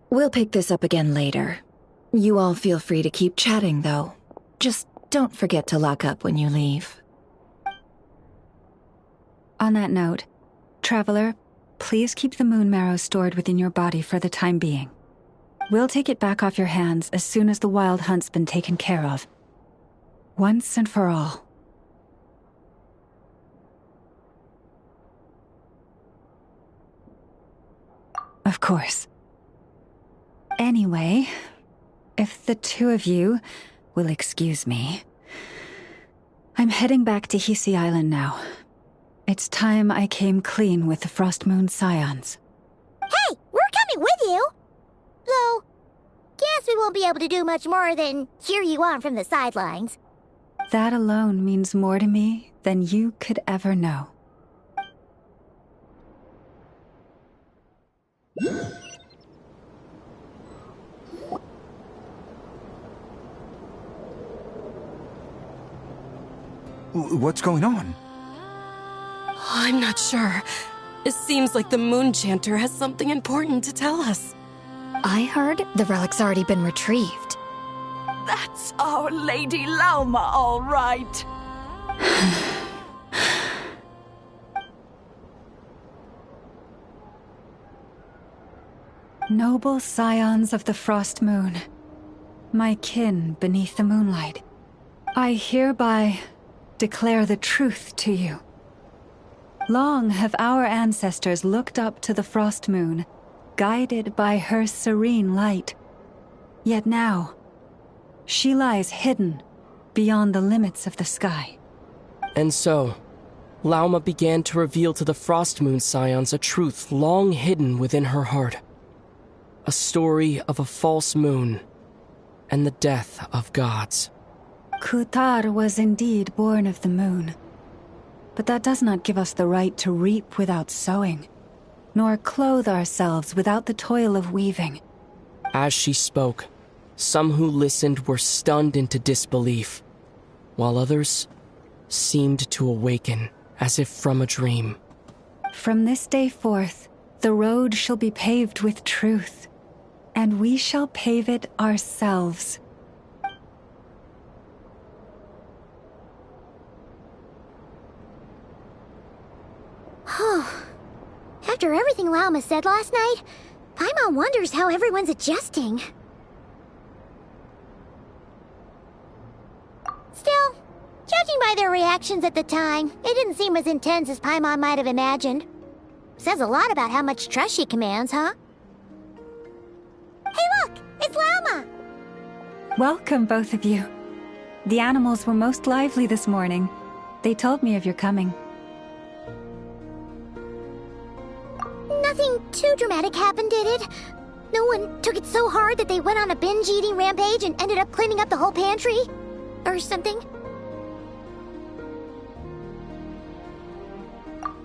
We'll pick this up again later. You all feel free to keep chatting, though. Just don't forget to lock up when you leave. On that note, Traveler, please keep the moon marrow stored within your body for the time being. We'll take it back off your hands as soon as the wild hunt's been taken care of. Once and for all. Of course. Anyway, if the two of you will excuse me, I'm heading back to Hisi Island now. It's time I came clean with the Frost Moon Scions. Hey, we're coming with you! Though, guess we won't be able to do much more than cheer you on from the sidelines. That alone means more to me than you could ever know. What's going on? I'm not sure. It seems like the Moon Chanter has something important to tell us. I heard the relic's already been retrieved. That's our Lady Lauma, all right. Noble scions of the Frost Moon, my kin beneath the moonlight, I hereby declare the truth to you. Long have our ancestors looked up to the Frost Moon, guided by her serene light. Yet now, she lies hidden beyond the limits of the sky. And so, Lauma began to reveal to the Frost Moon Scions a truth long hidden within her heart. A story of a false moon and the death of gods. Kutar was indeed born of the moon. But that does not give us the right to reap without sowing, nor clothe ourselves without the toil of weaving. As she spoke, some who listened were stunned into disbelief, while others seemed to awaken as if from a dream. From this day forth, the road shall be paved with truth, and we shall pave it ourselves. After everything Lauma said last night, Paimon wonders how everyone's adjusting. Still, judging by their reactions at the time, it didn't seem as intense as Paimon might have imagined. Says a lot about how much trust she commands, huh? Hey look! It's Lauma! Welcome, both of you. The animals were most lively this morning. They told me of your coming. Nothing too dramatic happened, did it? No one took it so hard that they went on a binge-eating rampage and ended up cleaning up the whole pantry? Or something?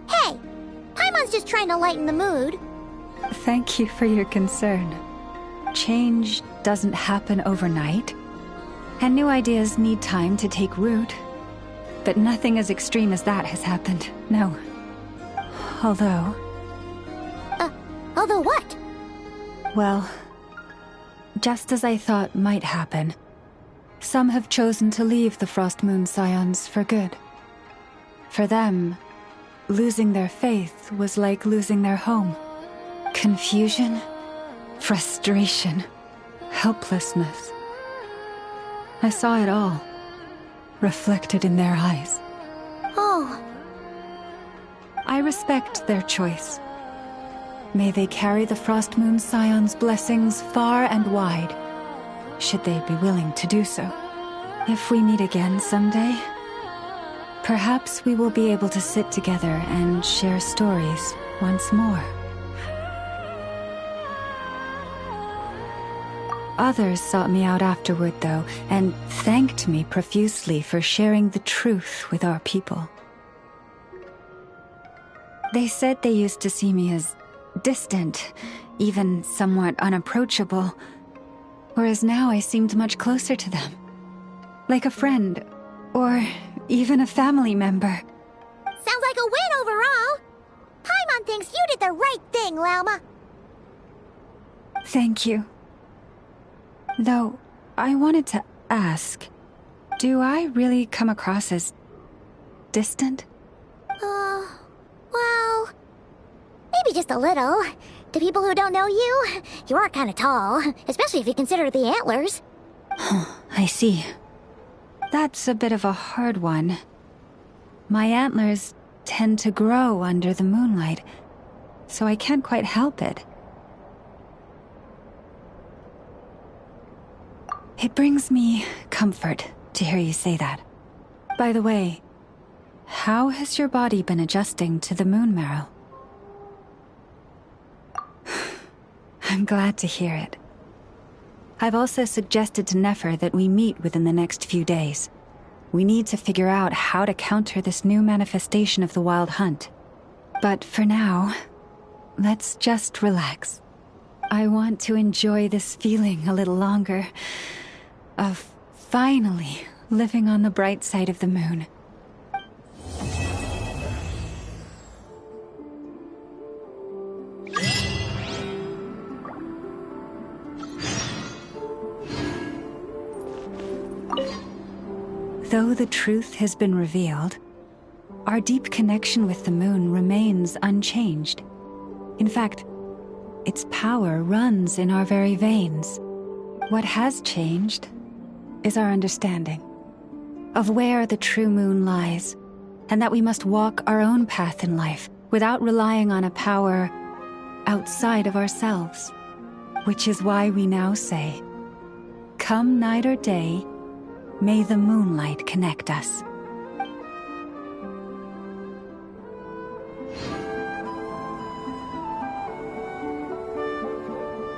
Hey! Paimon's just trying to lighten the mood. Thank you for your concern. Change doesn't happen overnight, and new ideas need time to take root. But nothing as extreme as that has happened, no. Although what? Well, just as I thought might happen, some have chosen to leave the Frost Moon Scions for good. For them, losing their faith was like losing their home. Confusion, frustration, helplessness. I saw it all, reflected in their eyes. Oh. I respect their choice. May they carry the Frost Moon Scion's blessings far and wide, should they be willing to do so. If we meet again someday, perhaps we will be able to sit together and share stories once more. Others sought me out afterward, though, and thanked me profusely for sharing the truth with our people. They said they used to see me as distant, even somewhat unapproachable, whereas now I seemed much closer to them. Like a friend, or even a family member. Sounds like a win overall! Paimon thinks you did the right thing, Lauma. Thank you. Though, I wanted to ask, do I really come across as distant? Well, maybe just a little. To people who don't know you, you are kind of tall, especially if you consider the antlers. I see. That's a bit of a hard one. My antlers tend to grow under the moonlight, so I can't quite help it. It brings me comfort to hear you say that. By the way, how has your body been adjusting to the moon marrow? I'm glad to hear it. I've also suggested to Nefer that we meet within the next few days. We need to figure out how to counter this new manifestation of the Wild Hunt. But for now, let's just relax. I want to enjoy this feeling a little longer, of finally living on the bright side of the moon. Though the truth has been revealed, our deep connection with the moon remains unchanged. In fact, its power runs in our very veins. What has changed is our understanding of where the true moon lies, and that we must walk our own path in life without relying on a power outside of ourselves. Which is why we now say, come night or day, may the moonlight connect us.